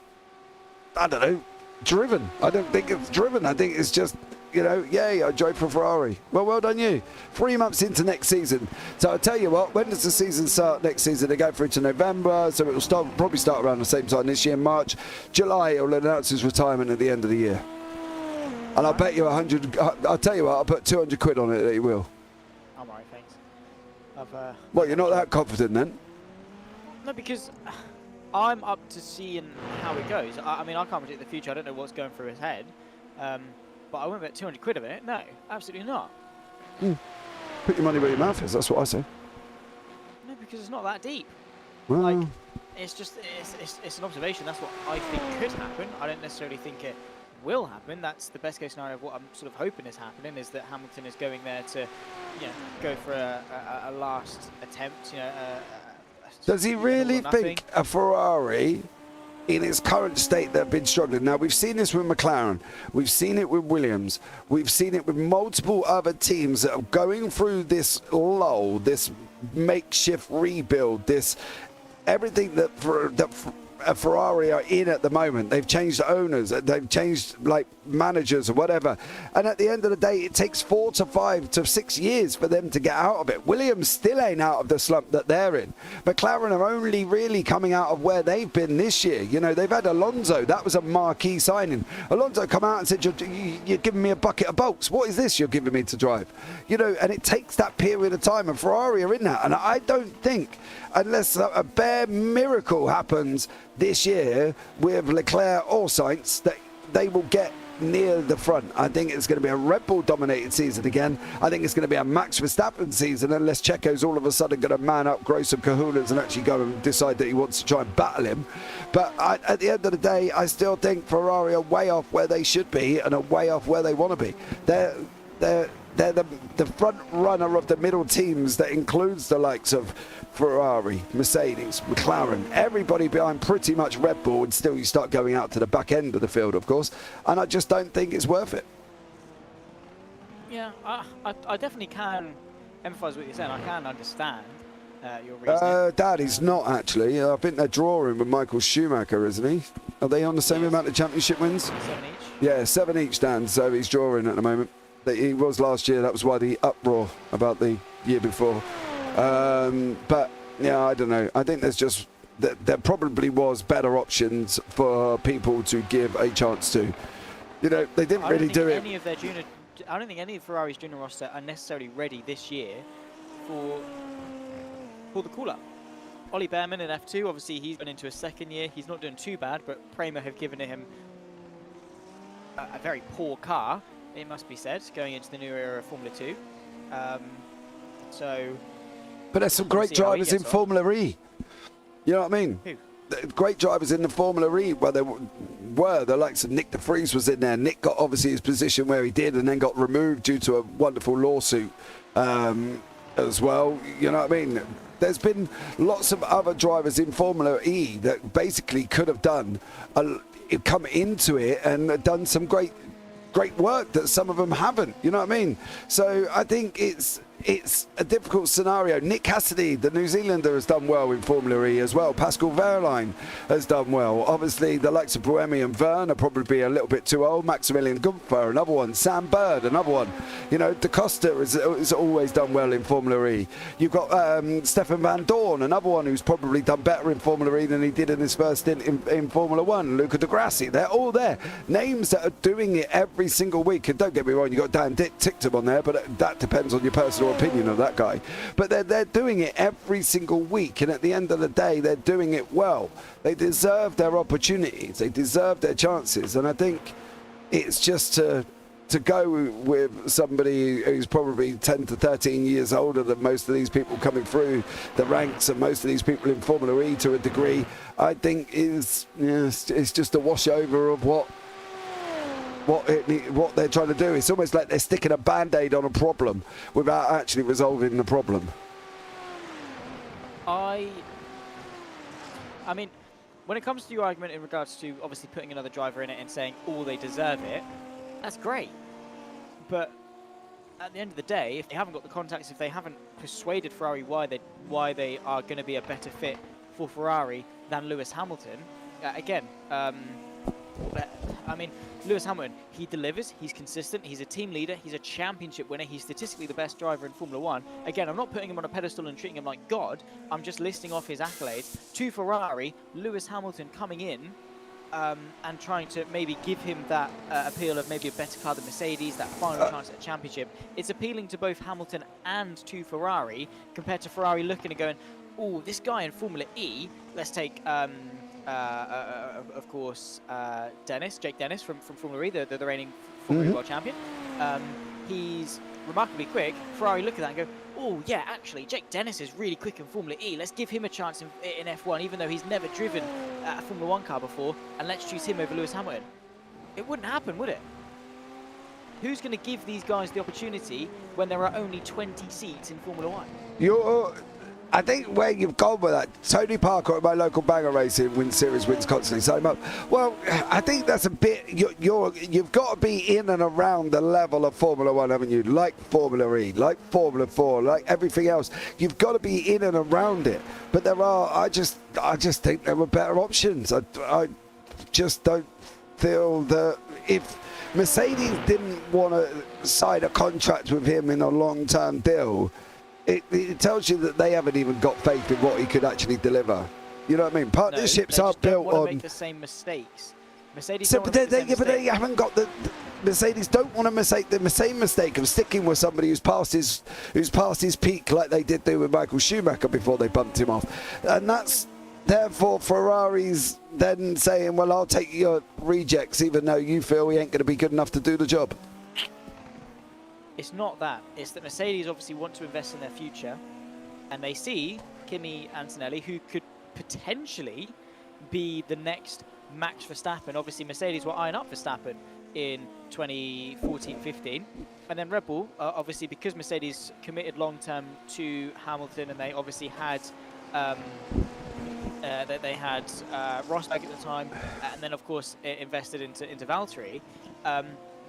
I don't know, driven. I don't think it's driven. I think it's just, you know, yay, I drove for Ferrari. Well done you. 3 months into next season. So I'll tell you what, when does the season start next season? They go through to November, so it'll probably start around the same time this year, March. July, he'll announce his retirement at the end of the year. And I'll bet you 100, I'll tell you what, I'll put 200 quid on it that he will. I'm alright, thanks. Well, you're not that confident then? No, because I'm up to seeing how it goes. I mean, I can't predict the future. I don't know what's going through his head. But I won't bet 200 quid of it. No, absolutely not. Put your money where your mouth is, that's what I say. No, because it's not that deep. Well, like, it's just, it's an observation. That's what I think could happen. I don't necessarily think it will happen. That's the best case scenario of what I'm sort of hoping is happening, is that Hamilton is going there to, you know, go for a last attempt, you know. does he really think a Ferrari in its current state that have been struggling? Now, we've seen this with McLaren, we've seen it with Williams, we've seen it with multiple other teams that are going through this lull, this makeshift rebuild, this everything that Ferrari are in at the moment. They've changed owners, they've changed like managers or whatever, and at the end of the day it takes 4 to 5 to 6 years for them to get out of it. Williams still ain't out of the slump that they're in. McLaren are only really coming out of where they've been this year. You know, they've had Alonso, that was a marquee signing. Alonso come out and said, you're giving me a bucket of bolts. What is this you're giving me to drive? You know, and it takes that period of time, and Ferrari are in that. And I don't think, unless a bare miracle happens this year with Leclerc or Sainz, that they will get near the front. I think it's going to be a Red Bull dominated season again. I think it's going to be a Max Verstappen season, unless Checo's all of a sudden going to man up, grow some kahunas and actually go and decide that he wants to try and battle him. But at the end of the day, I still think Ferrari are way off where they should be and are way off where they want to be. They're the front runner of the middle teams that includes the likes of Ferrari, Mercedes, McLaren, everybody behind pretty much Red Bull, and still you start going out to the back end of the field, of course, and I just don't think it's worth it. Yeah, I definitely can empathise what you're saying. I can understand your reasoning. Dad, he's not actually. I think they're drawing with Michael Schumacher, isn't he? Are they on the same amount of championship wins? 7 each. Yeah, 7 each, Dan, so he's drawing at the moment. He was last year, that was why the uproar about the year before. But yeah, I don't know. I think there probably was better options for people to give a chance to. You know, they didn't really do it. I don't think any of Ferrari's junior roster are necessarily ready this year for the call-up. Ollie Behrman in F2, obviously he's been into his second year. He's not doing too bad, but Prema have given him a very poor car, it must be said, going into the new era of Formula 2. But there's some great drivers in Formula E. You know what I mean? Who? Great drivers in the Formula E. Well, there were the likes of Nick de Vries was in there. Nick got obviously his position where he did, and then got removed due to a wonderful lawsuit as well. You know what I mean? There's been lots of other drivers in Formula E that basically could have done come into it and done some great work that some of them haven't. You know what I mean? So I think it's a difficult scenario. Nick Cassidy, the New Zealander, has done well in Formula E as well. Pascal Wehrlein has done well. Obviously, the likes of Buemi and Verne are probably a little bit too old. Maximilian Gumpfer, another one. Sam Bird, another one. You know, Da Costa has always done well in Formula E. You've got Stefan Van Dorn, another one who's probably done better in Formula E than he did in his first stint in Formula 1. Luca Di Grassi, they're all there. Names that are doing it every single week. And don't get me wrong, you've got Dan Ticktum on there, but that depends on your personal opinion of that guy. But they're doing it every single week, and at the end of the day, they're doing it well. They deserve their opportunities. They deserve their chances. And I think it's just to go with somebody who's probably 10 to 13 years older than most of these people coming through the ranks and most of these people in Formula E to a degree, I think it's just a washover of what they're trying to do. It's almost like they're sticking a band-aid on a problem without actually resolving the problem. I mean, when it comes to your argument in regards to obviously putting another driver in it and saying, oh, they deserve it, that's great. But at the end of the day, if they haven't got the contacts, if they haven't persuaded Ferrari why they are going to be a better fit for Ferrari than Lewis Hamilton, again, I mean, Lewis Hamilton, he delivers, he's consistent, he's a team leader, he's a championship winner, he's statistically the best driver in Formula 1. Again, I'm not putting him on a pedestal and treating him like God, I'm just listing off his accolades. To Ferrari, Lewis Hamilton coming in and trying to maybe give him that appeal of maybe a better car than Mercedes, that final chance at a championship. It's appealing to both Hamilton and to Ferrari, compared to Ferrari looking and going, oh, this guy in Formula E, let's take... of course, Jake Dennis from Formula E, the reigning Formula E World Champion. He's remarkably quick. Ferrari look at that and go, oh yeah, actually, Jake Dennis is really quick in Formula E. Let's give him a chance in F1, even though he's never driven a Formula 1 car before, and let's choose him over Lewis Hamilton. It wouldn't happen, would it? Who's going to give these guys the opportunity when there are only 20 seats in Formula 1? I think where you've gone with that, Tony Parker at my local banger racing series wins constantly. So well, I think that's a bit. You've got to be in and around the level of Formula 1, haven't you? Like Formula E, like Formula 4, like everything else. You've got to be in and around it. But there are. I just think there were better options. I just don't feel that if Mercedes didn't want to sign a contract with him in a long-term deal. It tells you that they haven't even got faith in what he could actually deliver. You know what I I mean? Partnerships are built on... make the same mistakes. Mercedes they haven't got the... Mercedes don't want to make the same mistake of sticking with somebody who's past his peak, like they did do with Michael Schumacher before they bumped him off. And that's... Therefore, Ferrari's then saying, well, I'll take your rejects, even though you feel he ain't going to be good enough to do the job. It's not that. It's that Mercedes obviously want to invest in their future, and they see Kimi Antonelli, who could potentially be the next Max Verstappen. Obviously, Mercedes were eyeing up Verstappen in 2014-15, and then Red Bull, obviously, because Mercedes committed long-term to Hamilton, and they obviously had Rosberg at the time, and then of course invested into Valtteri.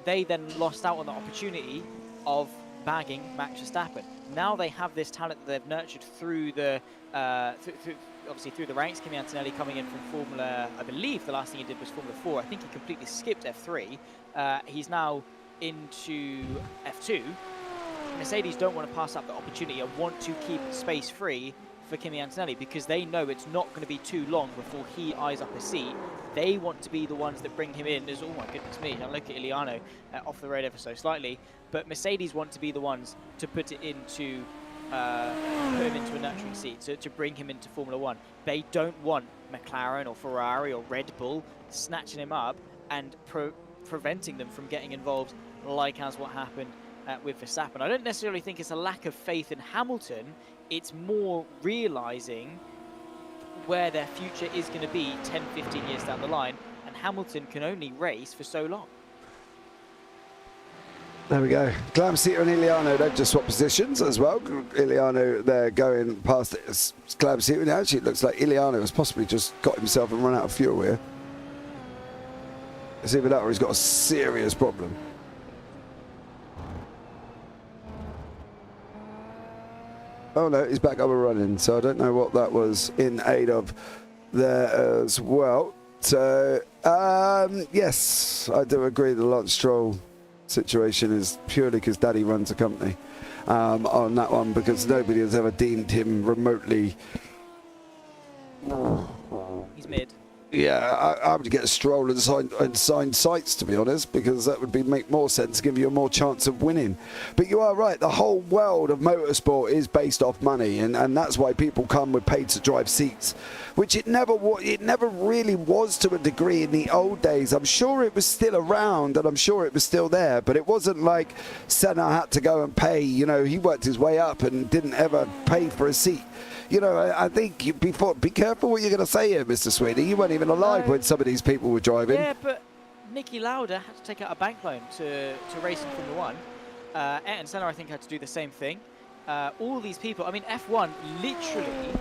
They then lost out on the opportunity of bagging Max Verstappen. Now they have this talent that they've nurtured through the obviously through the ranks. Kimi Antonelli coming in from Formula, I believe the last thing he did was Formula 4. I think he completely skipped F3. He's now into F2. Mercedes don't want to pass up the opportunity and want to keep space free for Kimi Antonelli, because they know it's not going to be too long before he eyes up a seat. They want to be the ones that bring him in. Oh my goodness me, I'm looking at Iliano off the road ever so slightly. But Mercedes want to be the ones to put it into, put him into a nurturing seat, to bring him into Formula 1. They don't want McLaren or Ferrari or Red Bull snatching him up and preventing them from getting involved, like as what happened with Verstappen. I don't necessarily think it's a lack of faith in Hamilton. It's more realizing where their future is going to be 10, 15 years down the line, and Hamilton can only race for so long. There we go. Glamseater and Iliano, they've just swapped positions as well. Iliano, they're going past Glamseater. Actually, it looks like Iliano has possibly just got himself and run out of fuel here. It's either that or he's got a serious problem. Oh no, he's back up and running, so I don't know what that was in aid of there as well. So, yes, I do agree the Lance Stroll situation is purely because Daddy runs a company on that one, because nobody has ever deemed him remotely. He's mid. Yeah, I would get a Stroll and sign sites, to be honest, because that would make more sense, give you a more chance of winning. But you are right, the whole world of motorsport is based off money, and that's why people come with paid to drive seats, which it never really was to a degree in the old days. I'm sure it was still around, and I'm sure it was still there, but it wasn't like Senna had to go and pay. You know, he worked his way up and didn't ever pay for a seat. You know, I think be careful what you're going to say here, Mr. Sweeney. You weren't even alive when some of these people were driving. Yeah, but Niki Lauda had to take out a bank loan to race in Formula 1. Ayrton Senna, I think, had to do the same thing. All these people, I mean, F1 literally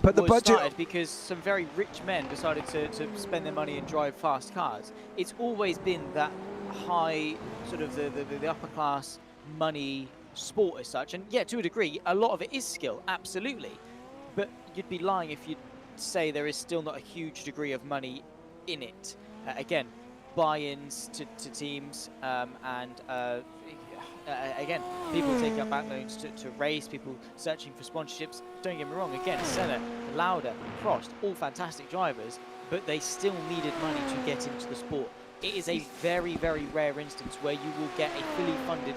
but the budget started because some very rich men decided to spend their money and drive fast cars. It's always been that high, sort of the upper class money sport as such, and yeah, to a degree a lot of it is skill, absolutely, but you'd be lying if you'd say there is still not a huge degree of money in it. Again, buy-ins to teams, and again, people taking up bank loans to race, people searching for sponsorships. Don't get me wrong, again, Senna, Lauda, Prost, all fantastic drivers, but they still needed money to get into the sport. It is a very, very rare instance where you will get a fully funded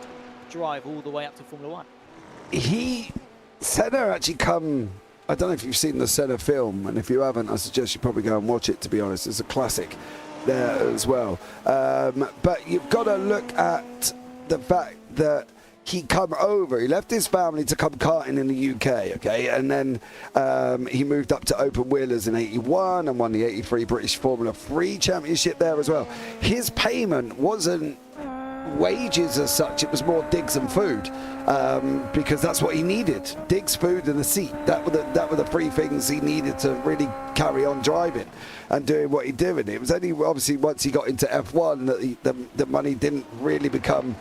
drive all the way up to Formula 1. Senna actually come, I don't know if you've seen the Senna film, and if you haven't, I suggest you probably go and watch it, to be honest. It's a classic there as well. But you've got to look at the fact that he come over, he left his family to come karting in the UK, okay, and then he moved up to open wheelers in 81 and won the 83 British Formula 3 Championship there as well. His payment wasn't wages as such, it was more digs and food, because that's what he needed: digs, food and a seat. That were the three things he needed to really carry on driving and doing what he did. It was only obviously once he got into F1 that the money didn't really become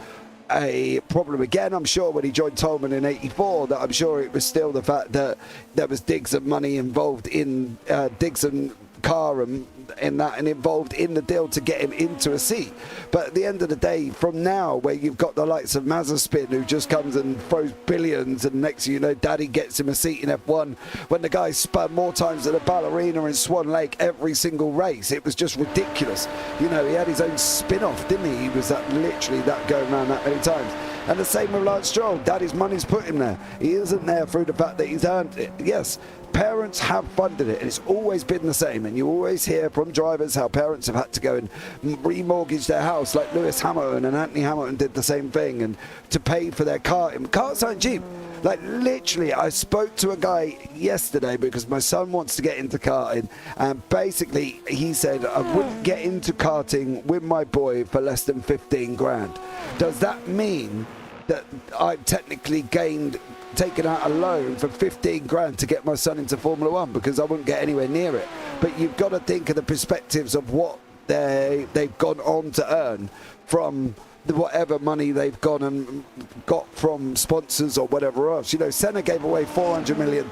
a problem again. I'm sure when he joined Tolman in 84, that I'm sure it was still the fact that there was digs and money involved in digs and car and in that, and involved in the deal to get him into a seat. But at the end of the day, from now, where you've got the likes of Mazepin, who just comes and throws billions, and next thing you know, Daddy gets him a seat in F1, when the guy spun more times than a ballerina in Swan Lake every single race. It was just ridiculous. You know, he had his own spin-off, didn't he? He was literally going around that many times. And the same with Lance Stroll. Daddy's money's put him there. He isn't there through the fact that he's earned it. Yes, parents have funded it, and it's always been the same. And you always hear from drivers how parents have had to go and remortgage their house, like Lewis Hamilton and Anthony Hamilton did the same thing, and to pay for their car. Cars aren't cheap. Like, literally, I spoke to a guy yesterday because my son wants to get into karting, and basically he said, I wouldn't get into karting with my boy for less than 15 grand. Does that mean that I've technically taken out a loan for 15 grand to get my son into Formula 1, because I wouldn't get anywhere near it? But you've got to think of the perspectives of what they've gone on to earn from whatever money they've gone and got from sponsors or whatever else. You know, Senna gave away $400 million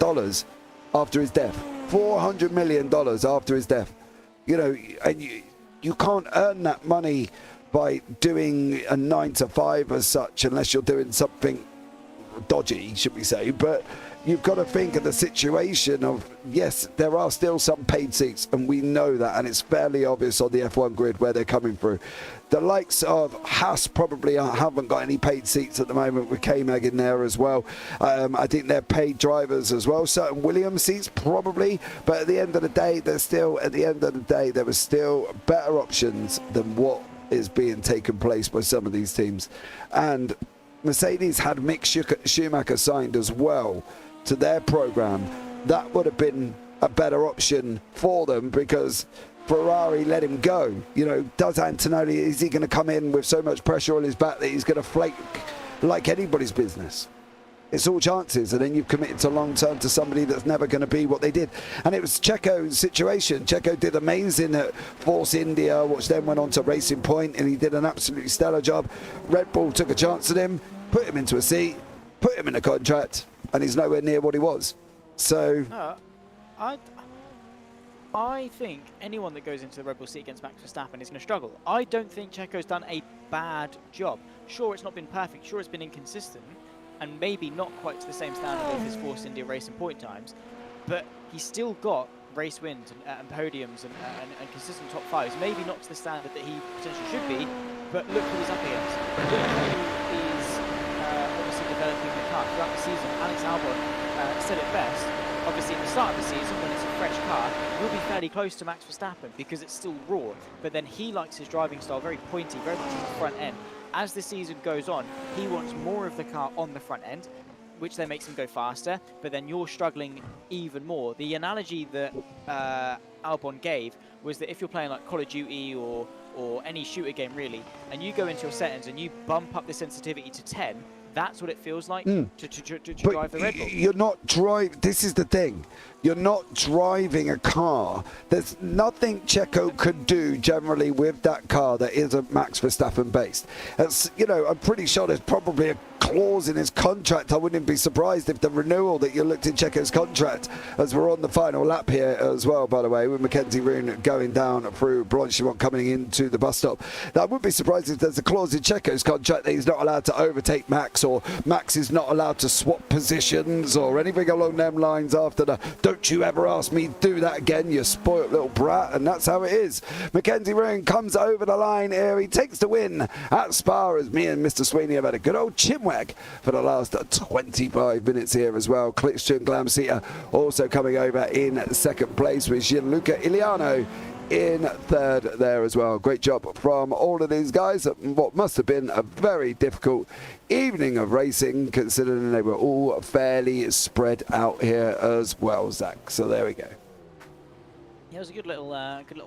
after his death. $400 million after his death. You know, and you can't earn that money by doing a 9 to 5 as such, unless you're doing something dodgy, should we say, but you've got to think of the situation of, yes, there are still some paid seats, and we know that, and it's fairly obvious on the F1 grid where they're coming through. The likes of Haas probably haven't got any paid seats at the moment, with K-Mag in there as well. I think they're paid drivers as well. Certain Williams seats probably, but at the end of the day, there was still better options than what is being taken place by some of these teams. And Mercedes had Mick Schumacher signed as well to their program. That would have been a better option for them, because Ferrari let him go. You know, does Antonelli, is he going to come in with so much pressure on his back that he's going to flake like anybody's business? It's all chances, and then you've committed to long term to somebody that's never going to be what they did. And it was Checo's situation. Checo did amazing at Force India, which then went on to Racing Point, and he did an absolutely stellar job. Red Bull took a chance at him, put him into a seat, put him in a contract, and he's nowhere near what he was. So I think anyone that goes into the Red Bull seat against Max Verstappen is going to struggle. I don't think Checo's done a bad job. Sure, it's not been perfect. Sure, it's been inconsistent, and maybe not quite to the same standard of his Force India Racing Point times, but he's still got race wins and podiums and consistent top fives. Maybe not to the standard that he potentially should be, but look who he's up against. Look who is obviously developing the car throughout the season. Alex Albon said it best. Obviously, at the start of the season, when it's a fresh car, you'll be fairly close to Max Verstappen because it's still raw. But then he likes his driving style very pointy, very much to the front end. As the season goes on, he wants more of the car on the front end, which then makes him go faster. But then you're struggling even more. The analogy that Albon gave was that if you're playing like Call of Duty or any shooter game really, and you go into your settings and you bump up the sensitivity to 10, that's what it feels like to drive the Red Bull. You're not driving. This is the thing. You're not driving a car. There's nothing Checo could do generally with that car that isn't Max Verstappen based. It's, you know, I'm pretty sure there's probably a clause in his contract. I wouldn't be surprised if the renewal that you looked in Checo's contract, as we're on the final lap here as well, by the way, with Mackenzie Roon going down through Blanchimont coming into the bus stop. I wouldn't be surprised if there's a clause in Checo's contract that he's not allowed to overtake Max, or Max is not allowed to swap positions or anything along them lines after the "don't you ever ask me to do that again, you spoilt little brat," and that's how it is. Mackenzie Roon comes over the line here. He takes the win at Spa, as me and Mr. Sweeney have had a good old chinwag for the last 25 minutes here as well. Christian Glamsita also coming over in second place, with Gianluca Iliano in third there as well. Great job from all of these guys at what must have been a very difficult evening of racing, considering they were all fairly spread out here as well, Zach. So there we go. Yeah, it was a good little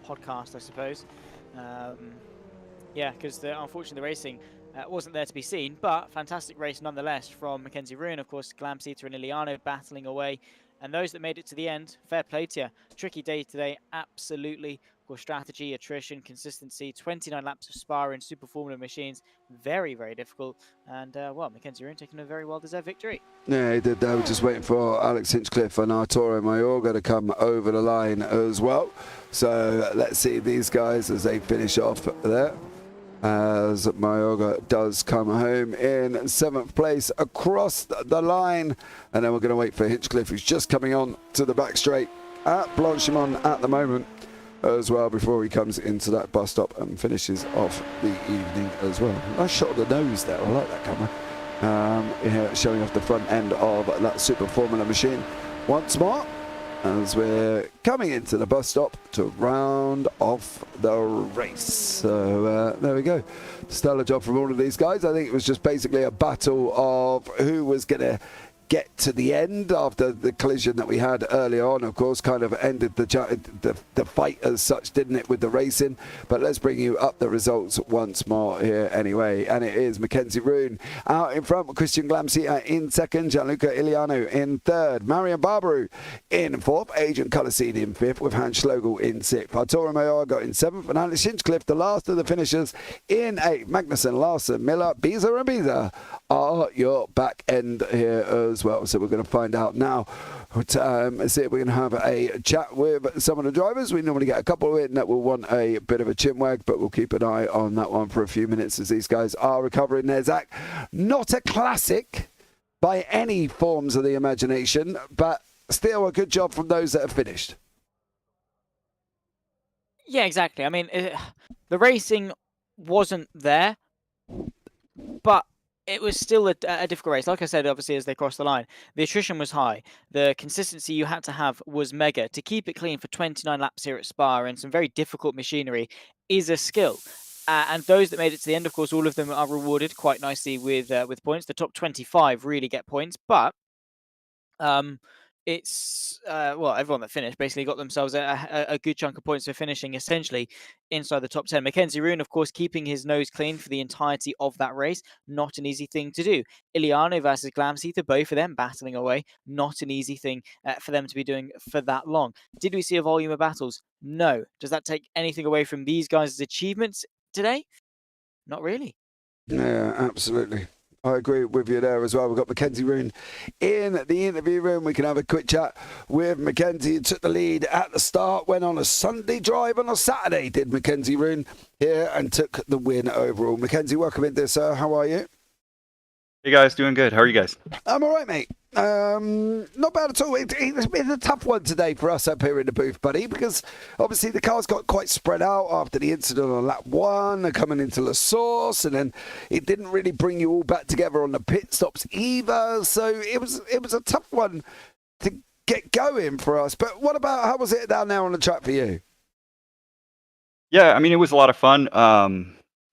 podcast, I suppose. Yeah, because unfortunately the racing wasn't there to be seen, but fantastic race nonetheless from Mackenzie Roon, of course, Glamsita and Iliano battling away. And those that made it to the end, fair play to you. Tricky day today, absolutely. Of course, strategy, attrition, consistency, 29 laps of Spa in Super Formula machines. Very, very difficult. And, well, Mackenzie Roon taking a very well-deserved victory. Yeah, he did. They were just waiting for Alex Hinchcliffe and Arturo Mayorga to come over the line as well. So let's see these guys as they finish off there, as Mayorga does come home in 7th place across the line. And then we're going to wait for Hinchcliffe, who's just coming on to the back straight at Blanchimont at the moment as well, before he comes into that bus stop and finishes off the evening as well. Nice shot of the nose there. I like that camera. Here, showing off the front end of that Super Formula machine once more, as we're coming into the bus stop to round off the race. So there we go. Stellar job from all of these guys. I think it was just basically a battle of who was going to get to the end after the collision that we had earlier on. Of course, kind of ended the fight as such, didn't it, with the racing? But let's bring you up the results once more here anyway. And it is Mackenzie Roon out in front, Christian Glamsita in second, Gianluca Iliano in third, Marian Barbaru in fourth, Adrian Colaseed in fifth, with Hans Schlogel in sixth, Arturo Mayorga in seventh, and Alex Hinchcliffe, the last of the finishers, in eighth. Magnussen, Larson, Miller, Beezer and Beezer are your back end here as well. So we're going to find out now. Let's see if we can have a chat with some of the drivers. We normally get a couple in that will want a bit of a chinwag, but we'll keep an eye on that one for a few minutes as these guys are recovering there. Zach, not a classic, by any forms of the imagination, but still a good job from those that have finished. Yeah, exactly. I mean, the racing wasn't there, but it was still a difficult race. Like I said, obviously, as they crossed the line, the attrition was high. The consistency you had to have was mega. To keep it clean for 29 laps here at Spa and some very difficult machinery is a skill. And those that made it to the end, of course, all of them are rewarded quite nicely with points. The top 25 really get points, but it's well, everyone that finished basically got themselves a good chunk of points for finishing essentially inside the top 10. Mackenzie Roon, of course, keeping his nose clean for the entirety of that race, not an easy thing to do. Iliano versus Glamseether, both of them battling away, not an easy thing for them to be doing for that long. Did we see a volume of battles? No. Does that take anything away from these guys' achievements today? Not really. Yeah, absolutely. I agree with you there as well. We've got Mackenzie Roon in the interview room. We can have a quick chat with Mackenzie. He took the lead at the start, went on a Sunday drive on a Saturday, did Mackenzie Roon here, and took the win overall. Mackenzie, welcome in there, sir. How are you? Hey guys, doing good. How are you guys? I'm all right, mate. Not bad at all. It's been a tough one today for us up here in the booth, buddy, because obviously the cars got quite spread out after the incident on lap 1 and coming into La Source, and then it didn't really bring you all back together on the pit stops either. So it was a tough one to get going for us. But what about, how was it down there on the track for you? Yeah, I mean, it was a lot of fun.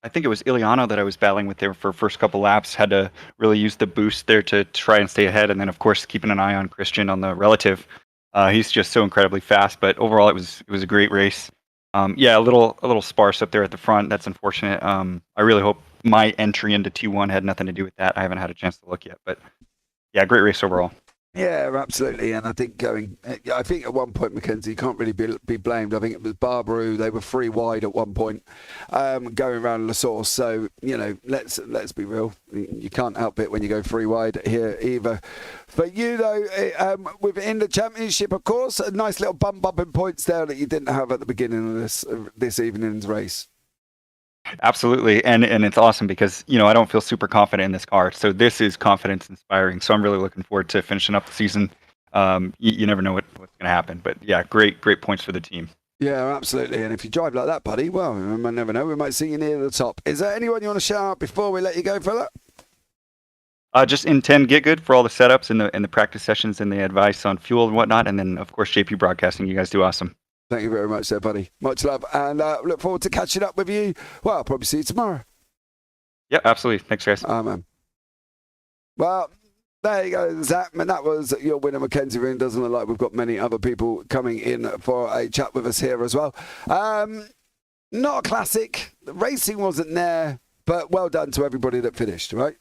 I think it was Iliano that I was battling with there for first couple laps. Had to really use the boost there to try and stay ahead, and then of course keeping an eye on Christian on the relative. He's just so incredibly fast, but overall it was a great race. Yeah, a little sparse up there at the front. That's unfortunate. I really hope my entry into T1 had nothing to do with that. I haven't had a chance to look yet, but yeah, great race overall. Yeah, absolutely. And I think at one point, Mackenzie, you can't really be blamed. I think it was Barbaru. They were 3 wide at one point going around La Source. So, you know, let's be real. You can't help it when you go 3 wide here either. But you, though, within the championship, of course, a nice little bump up in points there that you didn't have at the beginning of this evening's race. Absolutely, and it's awesome because, you know, I don't feel super confident in this car, so this is confidence inspiring. So I'm really looking forward to finishing up the season. You never know what's going to happen, but yeah, great points for the team. Yeah, absolutely. And if you drive like that, buddy, well, we might never know. We might see you near the top. Is there anyone you want to shout out before we let you go, fella? Just in 10, get good for all the setups and the practice sessions and the advice on fuel and whatnot, and then of course JP Broadcasting. You guys do awesome. Thank you very much there, buddy. Much love. And look forward to catching up with you. Well, I'll probably see you tomorrow. Yeah, absolutely. Thanks, guys. Man. Well, there you go, Zach. And that was your winner, Mackenzie Roon. Doesn't look like we've got many other people coming in for a chat with us here as well. Not a classic. The racing wasn't there, but well done to everybody that finished, right?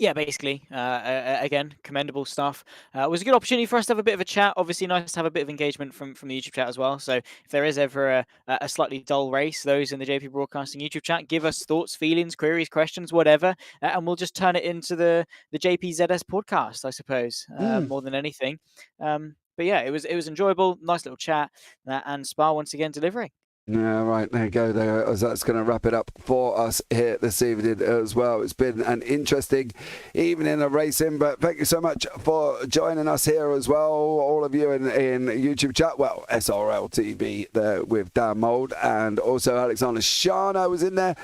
Yeah, basically, again, commendable stuff. It was a good opportunity for us to have a bit of a chat. Obviously, nice to have a bit of engagement from the YouTube chat as well. So if there is ever a slightly dull race, those in the JP Broadcasting YouTube chat, give us thoughts, feelings, queries, questions, whatever, and we'll just turn it into the JPZS podcast, I suppose, more than anything. But yeah, it was enjoyable, nice little chat, and Spa once again delivering. Yeah, right, there you go. That's going to wrap it up for us here this evening as well. It's been an interesting evening of racing, but thank you so much for joining us here as well, all of you in YouTube chat. Well, SRL TV there with Dan Mould, and also Alexander Shano was in there.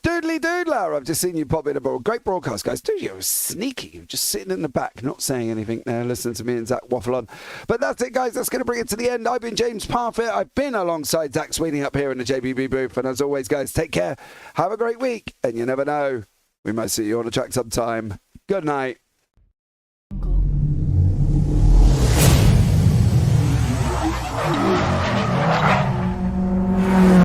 Doodly doodler, I've just seen you pop in a great broadcast, guys. Dude, you're sneaky. You're just sitting in the back, not saying anything there, listening to me and Zach waffle on. But that's it, guys. That's going to bring it to the end. I've been James Parfitt. I've been alongside Zach Sweeney up here in the JPB booth. And as always, guys, take care. Have a great week. And you never know, we might see you on the track sometime. Good night.